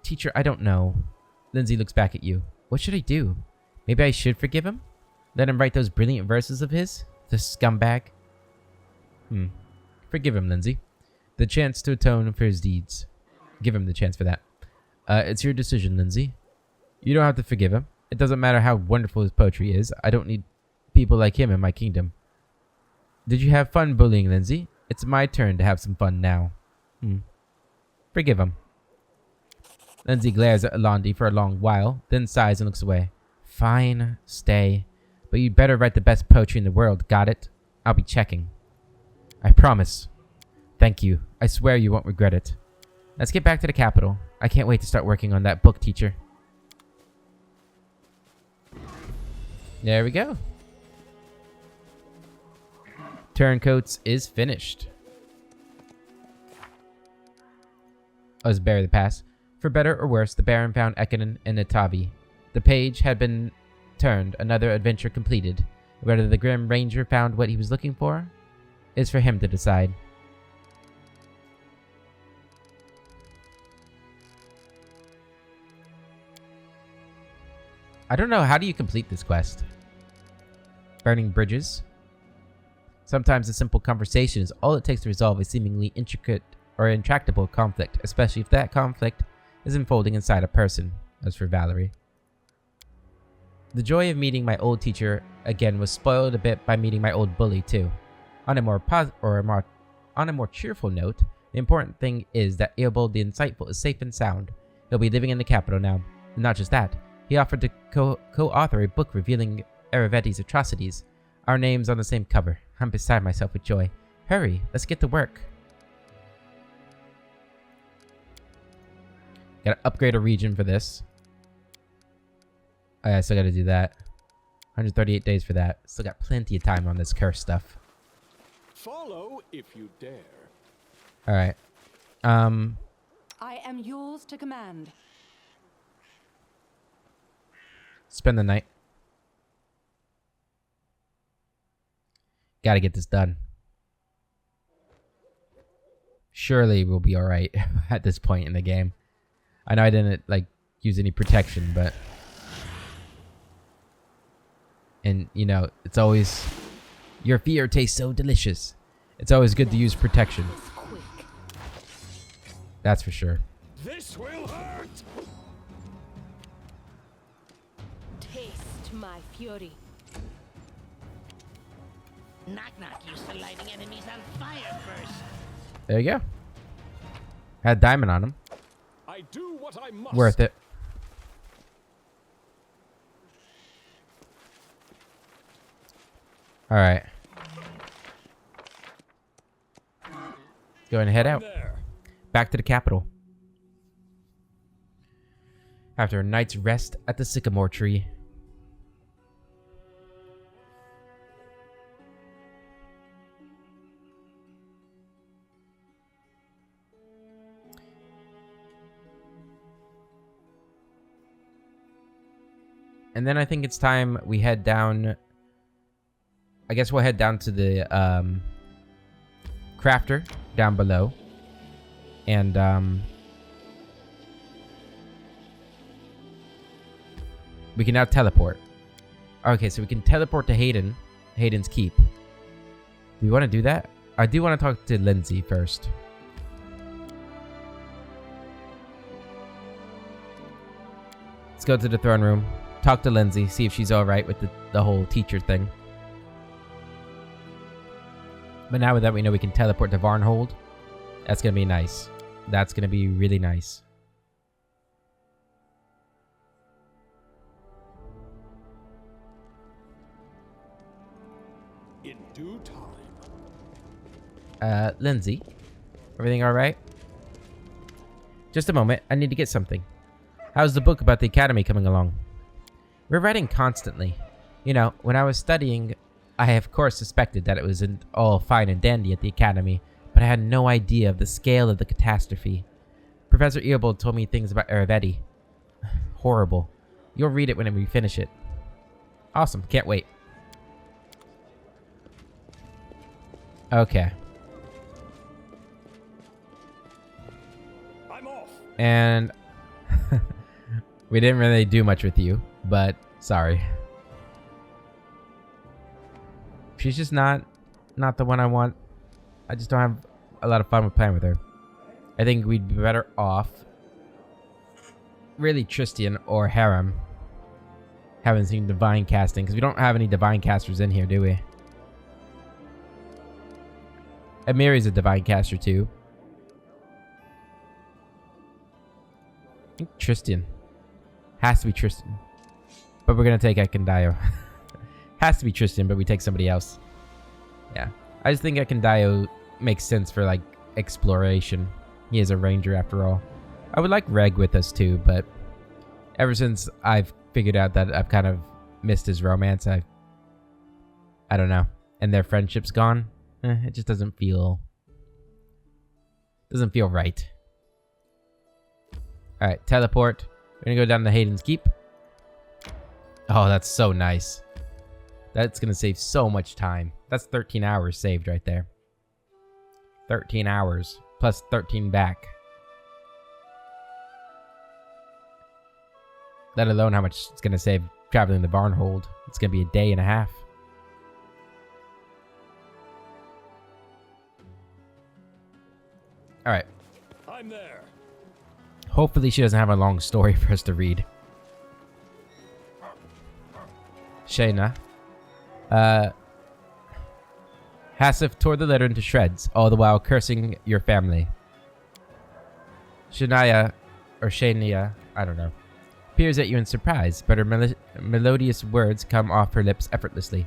Teacher, I don't know. Linzi looks back at you. What should I do? Maybe I should forgive him? Let him write those brilliant verses of his? The scumbag? Forgive him, Linzi. The chance to atone for his deeds. Give him the chance for that. It's your decision, Linzi. You don't have to forgive him. It doesn't matter how wonderful his poetry is. I don't need people like him in my kingdom. Did you have fun bullying, Linzi? It's my turn to have some fun now. Forgive him. Linzi glares at Alandi for a long while, then sighs and looks away. Fine, stay. But you'd better write the best poetry in the world, got it? I'll be checking. I promise. Thank you. I swear you won't regret it. Let's get back to the capital. I can't wait to start working on that book, teacher. There we go. Turncoats is finished. Let's bury the past. For better or worse, the Baron found Ekkanen and Natavi. The page had been turned, another adventure completed. Whether the Grim Ranger found what he was looking for is for him to decide. I don't know, how do you complete this quest? Burning bridges? Sometimes a simple conversation is all it takes to resolve a seemingly intricate or intractable conflict, especially if that conflict is unfolding inside a person, as for Valerie. The joy of meeting my old teacher again was spoiled a bit by meeting my old bully too. On a more cheerful note, the important thing is that Eobald the Insightful is safe and sound. He'll be living in the capital now. And not just that, he offered to co-author a book revealing Aravetti's atrocities. Our names on the same cover. I'm beside myself with joy. Hurry, let's get to work. Gotta upgrade a region for this. Oh yeah, I still gotta do that. 138 days for that. Still got plenty of time on this curse stuff. Follow if you dare. Alright. I am yours to command. Spend the night. Gotta get this done. Surely we'll be alright at this point in the game. I know I didn't use any protection, but and you know, it's always your fear tastes so delicious. It's always good to use protection. That's for sure. This will hurt. Taste my fury. Knock-knock used to lighting enemies on fire first. There you go. Had diamond on him. I do what I must. Worth it. All right. Go and head out. There. Back to the capital. After a night's rest at the sycamore tree. And then I think it's time we head down. I guess we'll head down to the crafter down below. And we can now teleport. Okay, so we can teleport to Hayden's Keep. Do you want to do that? I do want to talk to Linzi first. go to the throne room, talk to Linzi, see if she's alright with the whole teacher thing. But now that we know we can teleport to Varnhold, that's going to be nice. That's going to be really nice. In due time. Linzi, everything alright? Just a moment, I need to get something. How's the book about the academy coming along? We're writing constantly. You know, when I was studying, I of course suspected that it wasn't all fine and dandy at the academy, but I had no idea of the scale of the catastrophe. Professor Earbold told me things about Aravetti. Horrible. You'll read it when we finish it. Awesome, can't wait. Okay. I'm off. And we didn't really do much with you, but sorry. She's just not the one I want. I just don't have a lot of fun with playing with her. I think we'd be better off really Tristian or Harem having seen divine casting, because we don't have any divine casters in here, do we? Amiri's a divine caster too. I think Tristian. Has to be Tristian. But we're going to take Ekendayo. Has to be Tristian, but we take somebody else. Yeah. I just think Ekendayo makes sense for, like, exploration. He is a ranger after all. I would like Reg with us too, but ever since I've figured out that I've kind of missed his romance, I don't know. And their friendship's gone. It just doesn't feel right. Alright, teleport. We're gonna go down to Hayden's Keep. Oh, that's so nice. That's gonna save so much time. That's 13 hours saved right there. 13 hours. Plus 13 back. Let alone how much it's gonna save traveling to Varnhold. It's gonna be a day and a half. Alright. I'm there. Hopefully she doesn't have a long story for us to read. Shayna. Hassif tore the letter into shreds, all the while cursing your family. Shania, or Shania, I don't know, peers at you in surprise, but her melodious words come off her lips effortlessly.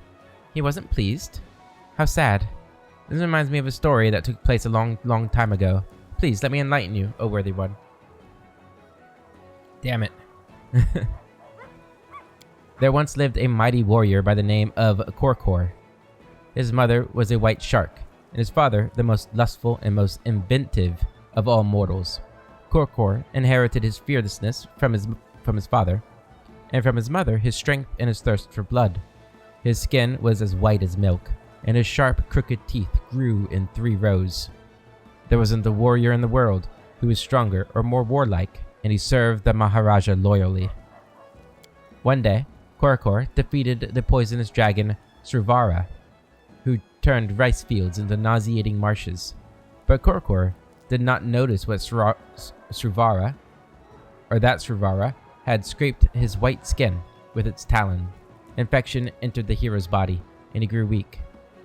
He wasn't pleased? How sad. This reminds me of a story that took place a long, long time ago. Please, let me enlighten you, O worthy one. Damn it. There once lived a mighty warrior by the name of Korkor. His mother was a white shark, and his father the most lustful and most inventive of all mortals. Korkor inherited his fearlessness from his father, and from his mother his strength and his thirst for blood. His skin was as white as milk, and his sharp, crooked teeth grew in 3 rows. There wasn't a warrior in the world who was stronger or more warlike, and he served the Maharaja loyally. One day, Korkor defeated the poisonous dragon Sruvara, who turned rice fields into nauseating marshes. But Korkor did not notice what Sruvara had scraped his white skin with its talon. Infection entered the hero's body, and he grew weak.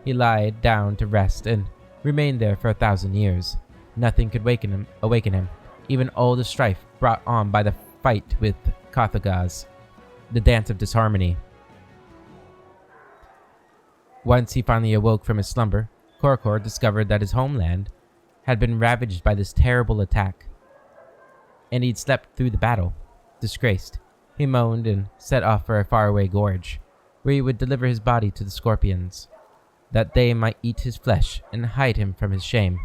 He lied down to rest and remained there for 1,000 years. Nothing could awaken him, even all the strife brought on by the fight with Carthagaz, the dance of disharmony. Once he finally awoke from his slumber, Korkor discovered that his homeland had been ravaged by this terrible attack, and he'd slept through the battle. Disgraced, he moaned and set off for a faraway gorge, where he would deliver his body to the scorpions, that they might eat his flesh and hide him from his shame.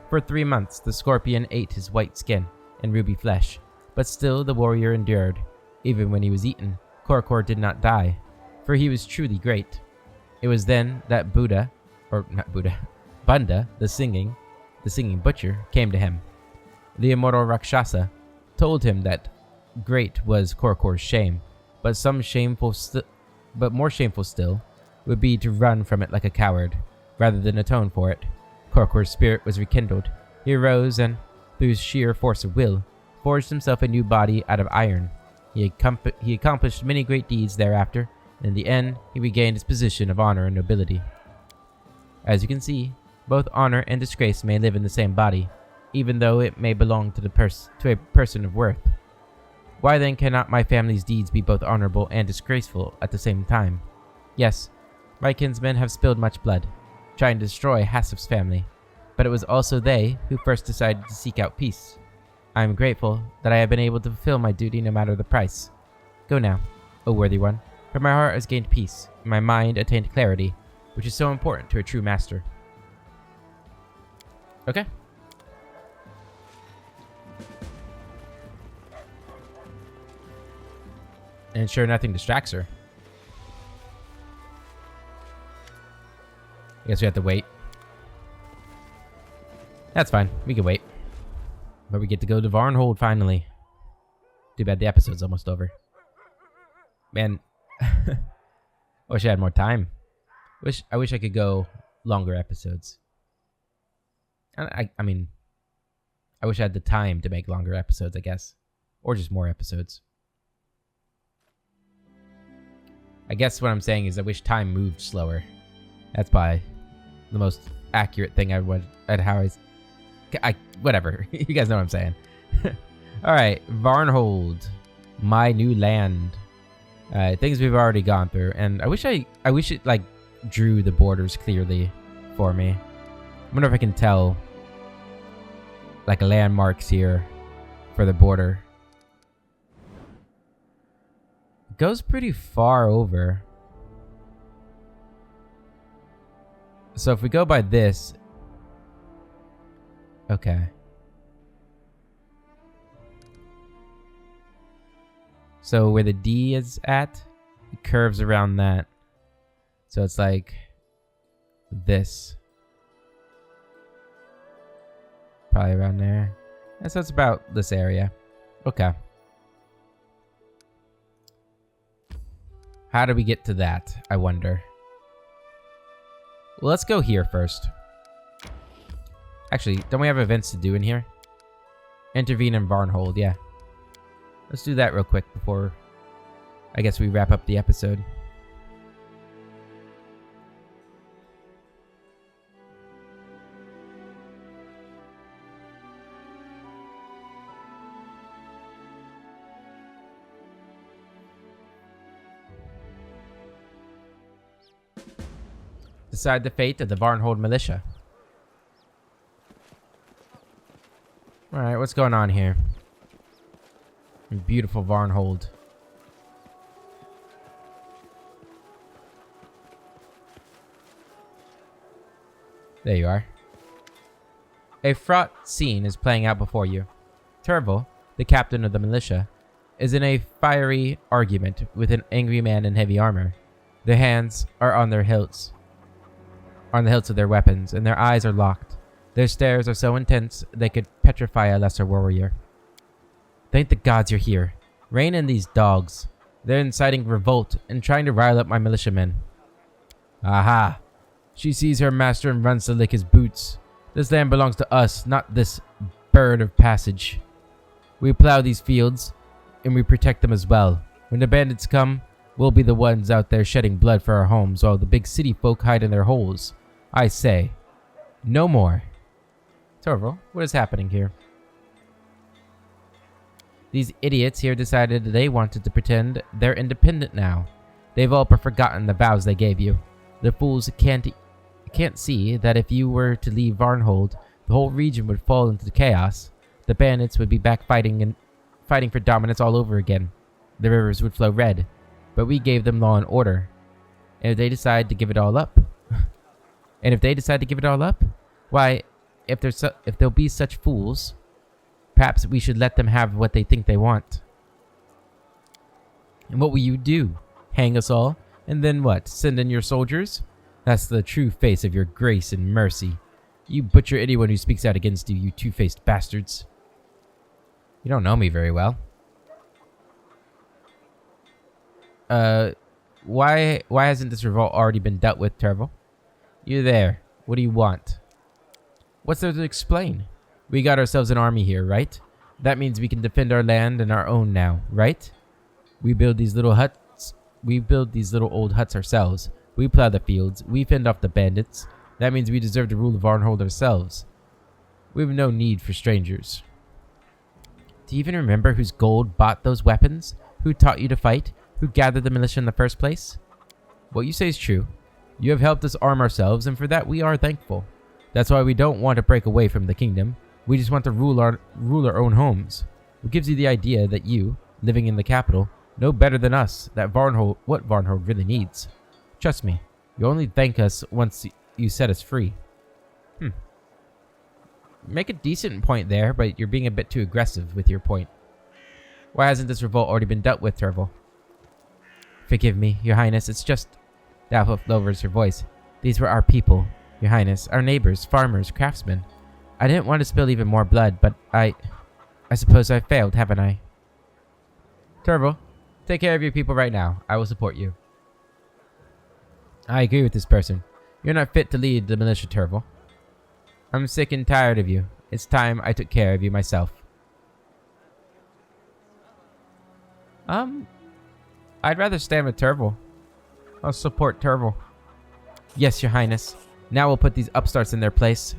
For 3 months, the scorpion ate his white skin and ruby flesh, but still the warrior endured. Even when he was eaten, Korkor did not die, for he was truly great. It was then that Bunda, the singing butcher, came to him. The immortal Rakshasa told him that great was Korkor's shame, but more shameful still would be to run from it like a coward, rather than atone for it. Korkor's spirit was rekindled. He arose and, through sheer force of will, forged himself a new body out of iron. He accomplished many great deeds thereafter, and in the end, he regained his position of honor and nobility. As you can see, both honor and disgrace may live in the same body, even though it may belong to a person of worth. Why then cannot my family's deeds be both honorable and disgraceful at the same time? Yes, my kinsmen have spilled much blood, trying to destroy Hassif's family, but it was also they who first decided to seek out peace. I am grateful that I have been able to fulfill my duty no matter the price. Go now, O worthy one, for my heart has gained peace, and my mind attained clarity, which is so important to a true master. Okay. And sure, nothing distracts her. I guess we have to wait. That's fine. We can wait. But we get to go to Varnhold finally. Too bad the episode's almost over. Man, I wish I had more time. I wish I could go longer episodes. I mean, I wish I had the time to make longer episodes, I guess. Or just more episodes. I guess what I'm saying is I wish time moved slower. That's probably the most accurate thing I would at how I whatever. You guys know what I'm saying. All right, Varnhold, my new land. Things we've already gone through, and I wish it like drew the borders clearly for me. I wonder if I can tell like landmarks here for the border. It goes pretty far over. So if we go by this, okay. So where the D is at, it curves around that. So it's like this. Probably around there. And so it's about this area. Okay. How do we get to that, I wonder? Well, let's go here first. Actually, don't we have events to do in here? Intervene in Varnhold, yeah. Let's do that real quick before I guess we wrap up the episode. Decide the fate of the Varnhold militia. Alright, what's going on here? Beautiful Varnhold. There you are. A fraught scene is playing out before you. Terval, the captain of the militia, is in a fiery argument with an angry man in heavy armor. Their hands are on their hilts. On the hilts of their weapons, and their eyes are locked. Their stares are so intense they could petrify a lesser warrior. Thank the gods you're here. Rein in these dogs. They're inciting revolt and trying to rile up my militiamen. Aha! She sees her master and runs to lick his boots. This land belongs to us, not this bird of passage. We plow these fields, and we protect them as well. When the bandits come, we'll be the ones out there shedding blood for our homes while the big city folk hide in their holes. I say, no more. Terval, what is happening here? These idiots here decided they wanted to pretend they're independent now. They've all but forgotten the vows they gave you. The fools can't see that if you were to leave Varnhold, the whole region would fall into chaos. The bandits would be back fighting for dominance all over again. The rivers would flow red, but we gave them law and order. And if they decide to give it all up, why, if they'll be such fools, perhaps we should let them have what they think they want. And what will you do? Hang us all? And then what? Send in your soldiers? That's the true face of your grace and mercy. You butcher anyone who speaks out against you, you two-faced bastards. You don't know me very well. Why hasn't this revolt already been dealt with, Terval? You there. What do you want? What's there to explain? We got ourselves an army here, right? That means we can defend our land and our own now, right? We build these little huts. We build these little old huts ourselves. We plow the fields. We fend off the bandits. That means we deserve to rule the Varnhold ourselves. We have no need for strangers. Do you even remember whose gold bought those weapons? Who taught you to fight? Who gathered the militia in the first place? What you say is true. You have helped us arm ourselves, and for that we are thankful. That's why we don't want to break away from the kingdom. We just want to rule our own homes. What gives you the idea that you, living in the capital, know better than us that what Varnhold really needs? Trust me, you'll only thank us once you set us free. Make a decent point there, but you're being a bit too aggressive with your point. Why hasn't this revolt already been dealt with, Turville? Forgive me, Your Highness, it's just... Dalphuth lowers her voice. These were our people, Your Highness, our neighbors, farmers, craftsmen. I didn't want to spill even more blood, but I suppose I failed, haven't I? Turville, take care of your people right now. I will support you. I agree with this person. You're not fit to lead the militia, Turville. I'm sick and tired of you. It's time I took care of you myself. I'd rather stand with Turville. I'll support Turville. Yes, Your Highness. Now we'll put these upstarts in their place.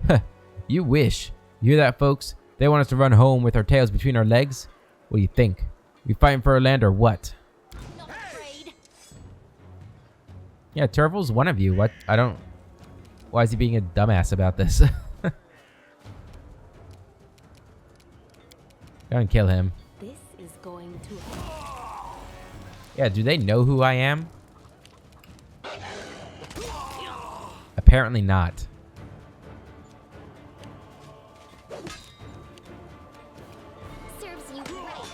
Huh. You wish. You hear that, folks? They want us to run home with our tails between our legs? What do you think? We fighting for our land or what? Not afraid. Yeah, Turville's one of you. What? I don't... Why is he being a dumbass about this? Go and kill him. This is going to Yeah, do they know who I am? Apparently not. serves you right.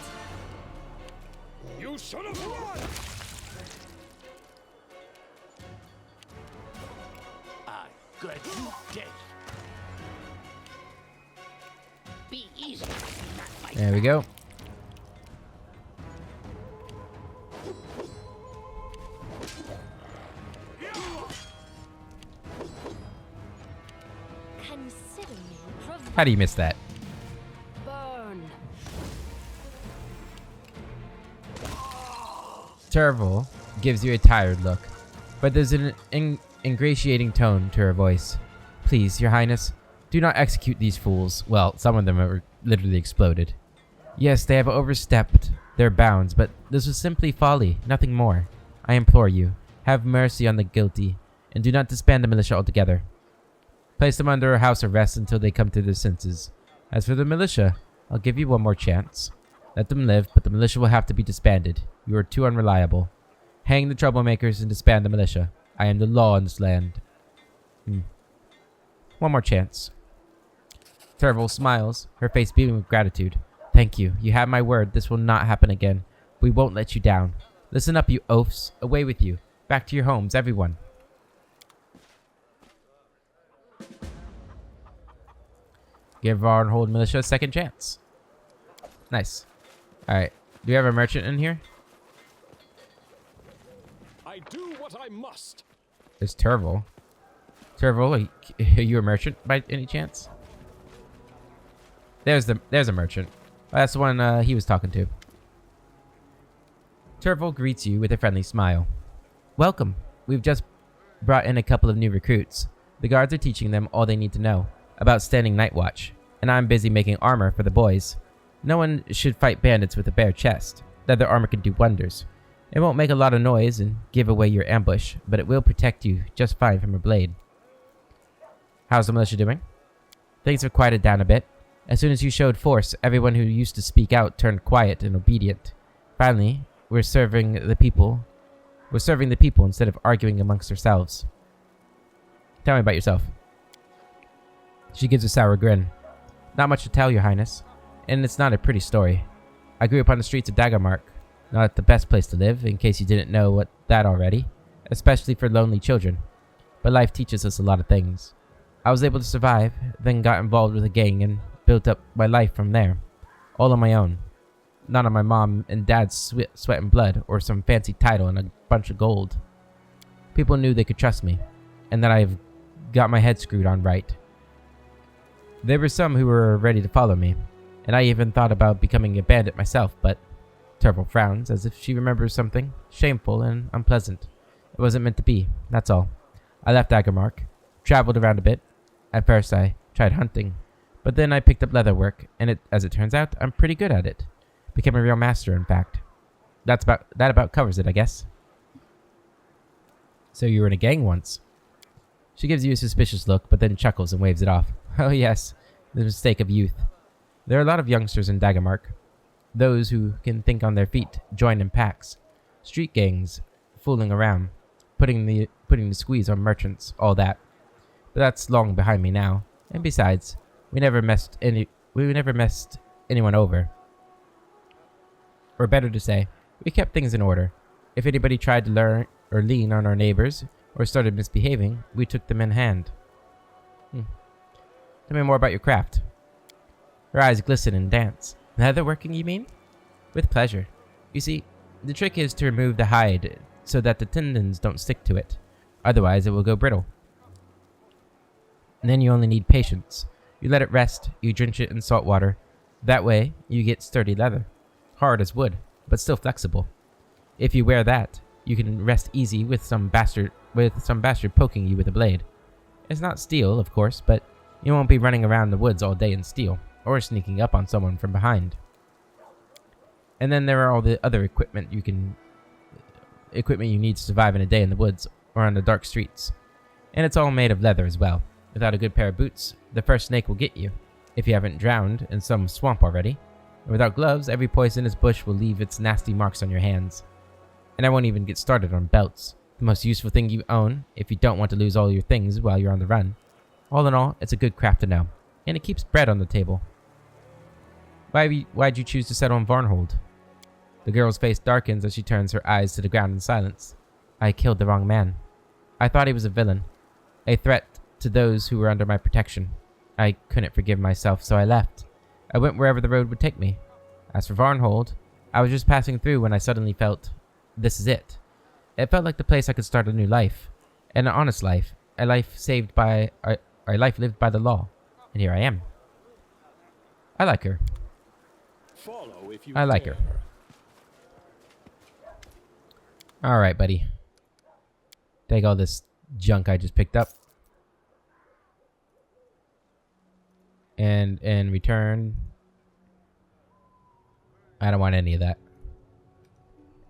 You should have run! A good day. Be easy. Not my There we go. Consider me How do you miss that? burn. Turville gives you a tired look, but there's an ingratiating tone to her voice. Please, Your Highness, do not execute these fools. Well, some of them are literally exploded. Yes, they have overstepped their bounds, but this was simply folly, nothing more. I implore you, have mercy on the guilty, and do not disband the militia altogether. Place them under house arrest until they come to their senses. As for the militia, I'll give you one more chance. Let them live, but the militia will have to be disbanded. You are too unreliable. Hang the troublemakers and disband the militia. I am the law in this land. One more chance. Turville smiles, her face beaming with gratitude. Thank you. You have my word. This will not happen again. We won't let you down. Listen up, you oafs. Away with you. Back to your homes, everyone. Give Varnhold militia a second chance. Nice. Alright. Do we have a merchant in here? I do what I must. There's Turville. Turville, are you a merchant by any chance? There's a merchant. That's the one he was talking to. Turville greets you with a friendly smile. Welcome. We've just brought in a couple of new recruits. The guards are teaching them all they need to know about standing night watch, and I'm busy making armor for the boys. No one should fight bandits with a bare chest. Leather armor can do wonders. It won't make a lot of noise and give away your ambush, but it will protect you just fine from a blade. How's the militia doing? Things have quieted down a bit. As soon as you showed force, everyone who used to speak out turned quiet and obedient. Finally, we're serving the people instead of arguing amongst ourselves. Tell me about yourself. She gives a sour grin. Not much to tell, Your Highness. And it's not a pretty story. I grew up on the streets of Daggermark. Not the best place to live, in case you didn't know that already. Especially for lonely children. But life teaches us a lot of things. I was able to survive, then got involved with a gang and built up my life from there. All on my own. Not on my mom and dad's sweat and blood, or some fancy title and a bunch of gold. People knew they could trust me, and that I've got my head screwed on right. There were some who were ready to follow me, And I even thought about becoming a bandit myself, but Turtle frowns as if she remembers something shameful and unpleasant. It wasn't meant to be, that's all. I left Agarmark, traveled around a bit. At first I tried hunting, but then I picked up leather work, and as it turns out, I'm pretty good at it. Became a real master, in fact. That about covers it, I guess. So you were in a gang once. She gives you a suspicious look, but then chuckles and waves it off. Oh yes, the mistake of youth. There are a lot of youngsters in Daggermark. Those who can think on their feet, join in packs. Street gangs, fooling around, putting the squeeze on merchants, all that. But that's long behind me now. And besides, we never messed anyone over. Or better to say, we kept things in order. If anybody tried to learn or lean on our neighbors, or started misbehaving, we took them in hand. Tell me more about your craft. Her eyes glisten and dance. Leatherworking, you mean? With pleasure. You see, the trick is to remove the hide so that the tendons don't stick to it. Otherwise, it will go brittle. And then you only need patience. You let it rest, you drench it in salt water. That way, you get sturdy leather. Hard as wood, but still flexible. If you wear that, you can rest easy with some bastard poking you with a blade. It's not steel, of course, but you won't be running around the woods all day in steel, or sneaking up on someone from behind. And then there are all the other equipment you need to survive in a day in the woods or on the dark streets. And it's all made of leather as well. Without a good pair of boots, the first snake will get you, if you haven't drowned in some swamp already. And without gloves, every poisonous bush will leave its nasty marks on your hands. And I won't even get started on belts, the most useful thing you own if you don't want to lose all your things while you're on the run. All in all, it's a good craft to know, and it keeps bread on the table. Why'd you choose to settle in Varnhold? The girl's face darkens as she turns her eyes to the ground in silence. I killed the wrong man. I thought he was a villain, a threat to those who were under my protection. I couldn't forgive myself, so I left. I went wherever the road would take me. As for Varnhold, I was just passing through when I suddenly felt, this is it. It felt like the place I could start a new life, an honest life, a life lived by the law. And here I am. I like her. Follow if you I like dare. her. Alright, buddy. Take all this junk I just picked up. And in return, I don't want any of that.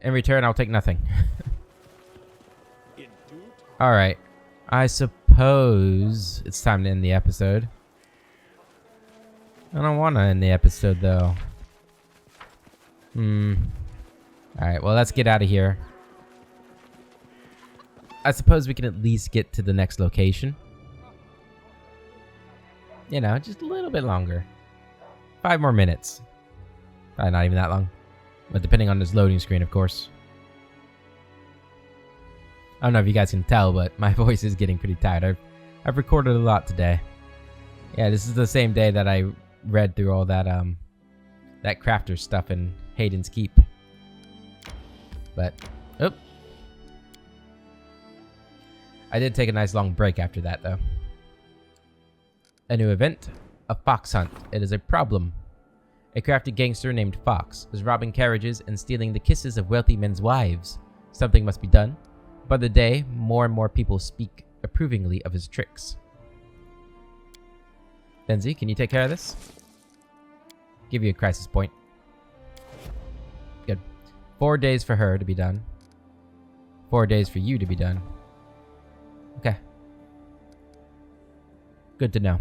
In return, I'll take nothing. Alright. I suppose it's time to end the episode. I don't want to end the episode, though. Alright, well, let's get out of here. I suppose we can at least get to the next location. You know, just a little bit longer. 5 more minutes. Probably not even that long. But depending on this loading screen, of course. I don't know if you guys can tell, but my voice is getting pretty tired. I've recorded a lot today. Yeah, this is the same day that I read through all that that crafter stuff in Hayden's Keep. But, oop. I did take a nice long break after that, though. A new event, a fox hunt. It is a problem. A crafty gangster named Fox is robbing carriages and stealing the kisses of wealthy men's wives. Something must be done. By the day, more and more people speak approvingly of his tricks. Linzi, can you take care of this? Give you a crisis point. Good. 4 days for her to be done. 4 days for you to be done. Okay. Good to know.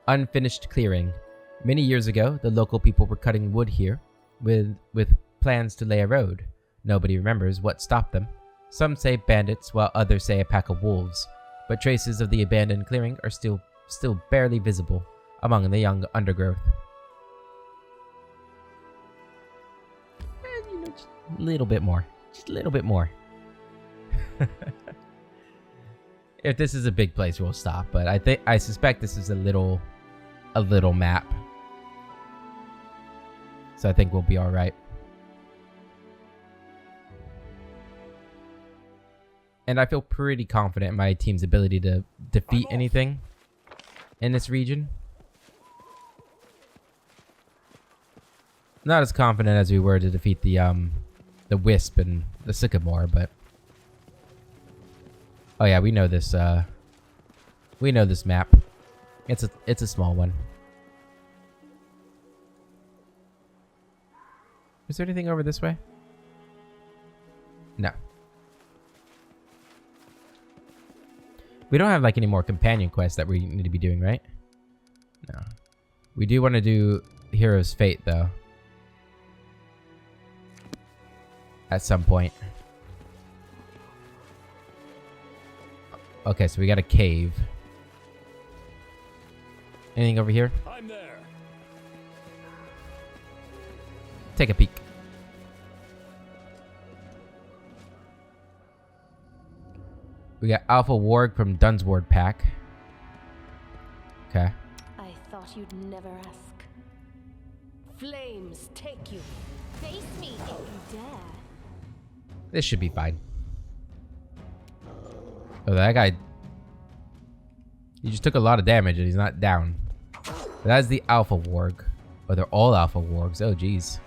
Unfinished clearing. Many years ago, the local people were cutting wood here with plans to lay a road. Nobody remembers what stopped them. Some say bandits, while others say a pack of wolves. But traces of the abandoned clearing are still barely visible among the young undergrowth. And, you know, just a little bit more. Just a little bit more. If this is a big place, we'll stop. But I suspect this is a little map. So I think we'll be all right. And I feel pretty confident in my team's ability to defeat anything in this region. Not as confident as we were to defeat the Wisp and the Sycamore, but... Oh yeah, we know this, we know this map. It's a small one. Is there anything over this way? No. We don't have like any more companion quests that we need to be doing, right? No. We do want to do Hero's Fate though. At some point. Okay, so we got a cave. Anything over here? I'm there. Take a peek. We got Alpha Warg from Dunsward Pack. Okay. I thought you'd never ask. Flames take you. Face me if you dare. This should be fine. Oh, that guy... He just took a lot of damage and he's not down. But that's the Alpha Warg. Oh, they're all Alpha Wargs. Oh, jeez.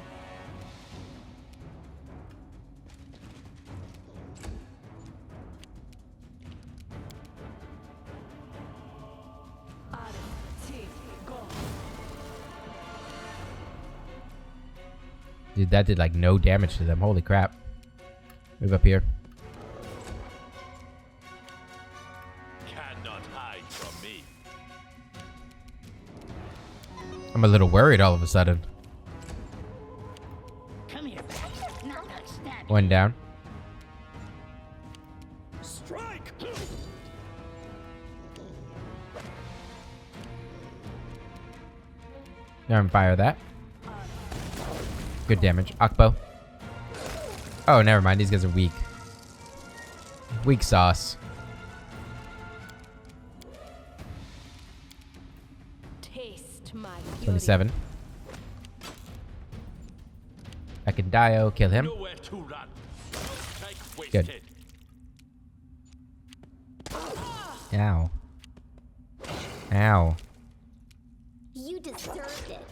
Dude, that did like no damage to them. Holy crap. Move up here. Cannot hide from me. I'm a little worried all of a sudden. Come here. Not stab. One down. Strike! Now fire that. Good damage. Akbo. Oh, never mind. These guys are weak. Weak sauce. Taste my beauty. 27. I can Dio. Kill him. Nowhere to run. Take Good. wasted. Ow. Ow. You deserved it.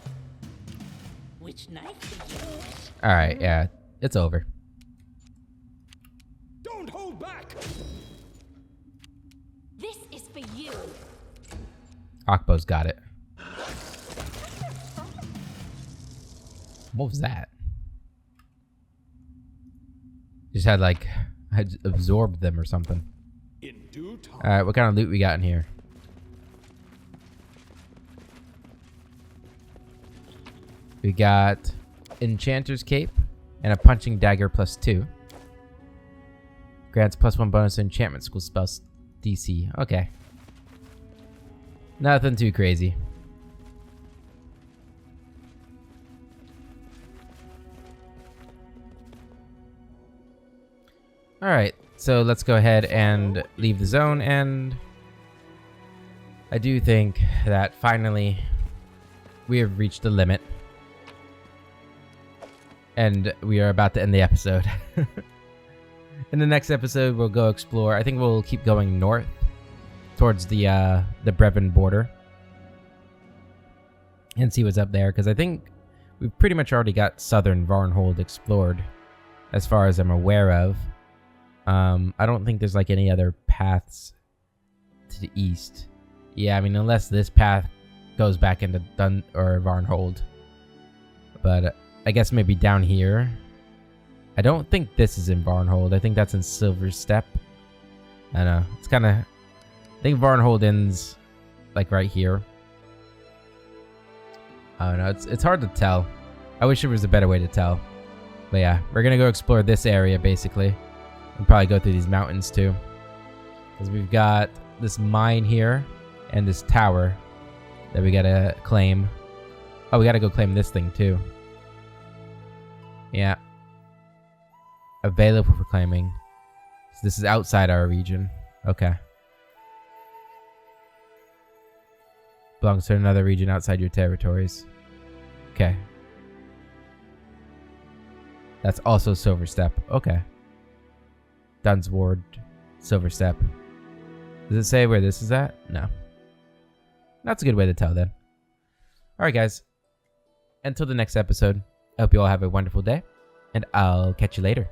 Which knife did you use? Alright, yeah. It's over. Don't hold back. This is for you. Akbo's got it. What was that? Just had like... had absorbed them or something. In due time. Alright, what kind of loot we got in here? We got Enchanter's Cape and a Punching Dagger +2. Grants +1 bonus to enchantment school spells DC. Okay. Nothing too crazy. Alright, so let's go ahead and leave the zone, and I do think that finally we have reached the limit. And we are about to end the episode. In the next episode, we'll go explore. I think we'll keep going north towards the Brevin border and see what's up there. Because I think we've pretty much already got southern Varnhold explored, as far as I'm aware of. I don't think there's like any other paths to the east. Yeah, I mean, unless this path goes back into Varnhold. But I guess maybe down here. I don't think this is in Varnhold. I think that's in Silver Step. I don't know. It's kind of... I think Varnhold ends like right here. I don't know. It's hard to tell. I wish there was a better way to tell. But yeah, we're going to go explore this area basically. And probably go through these mountains too. Because we've got this mine here and this tower that we got to claim. Oh, we got to go claim this thing too. Yeah. Available for claiming. So this is outside our region. Okay. Belongs to another region outside your territories. Okay. That's also Silver Step. Okay. Dunsward Silver Step. Does it say where this is at? No. That's a good way to tell then. Alright guys. Until the next episode, I hope you all have a wonderful day. And I'll catch you later.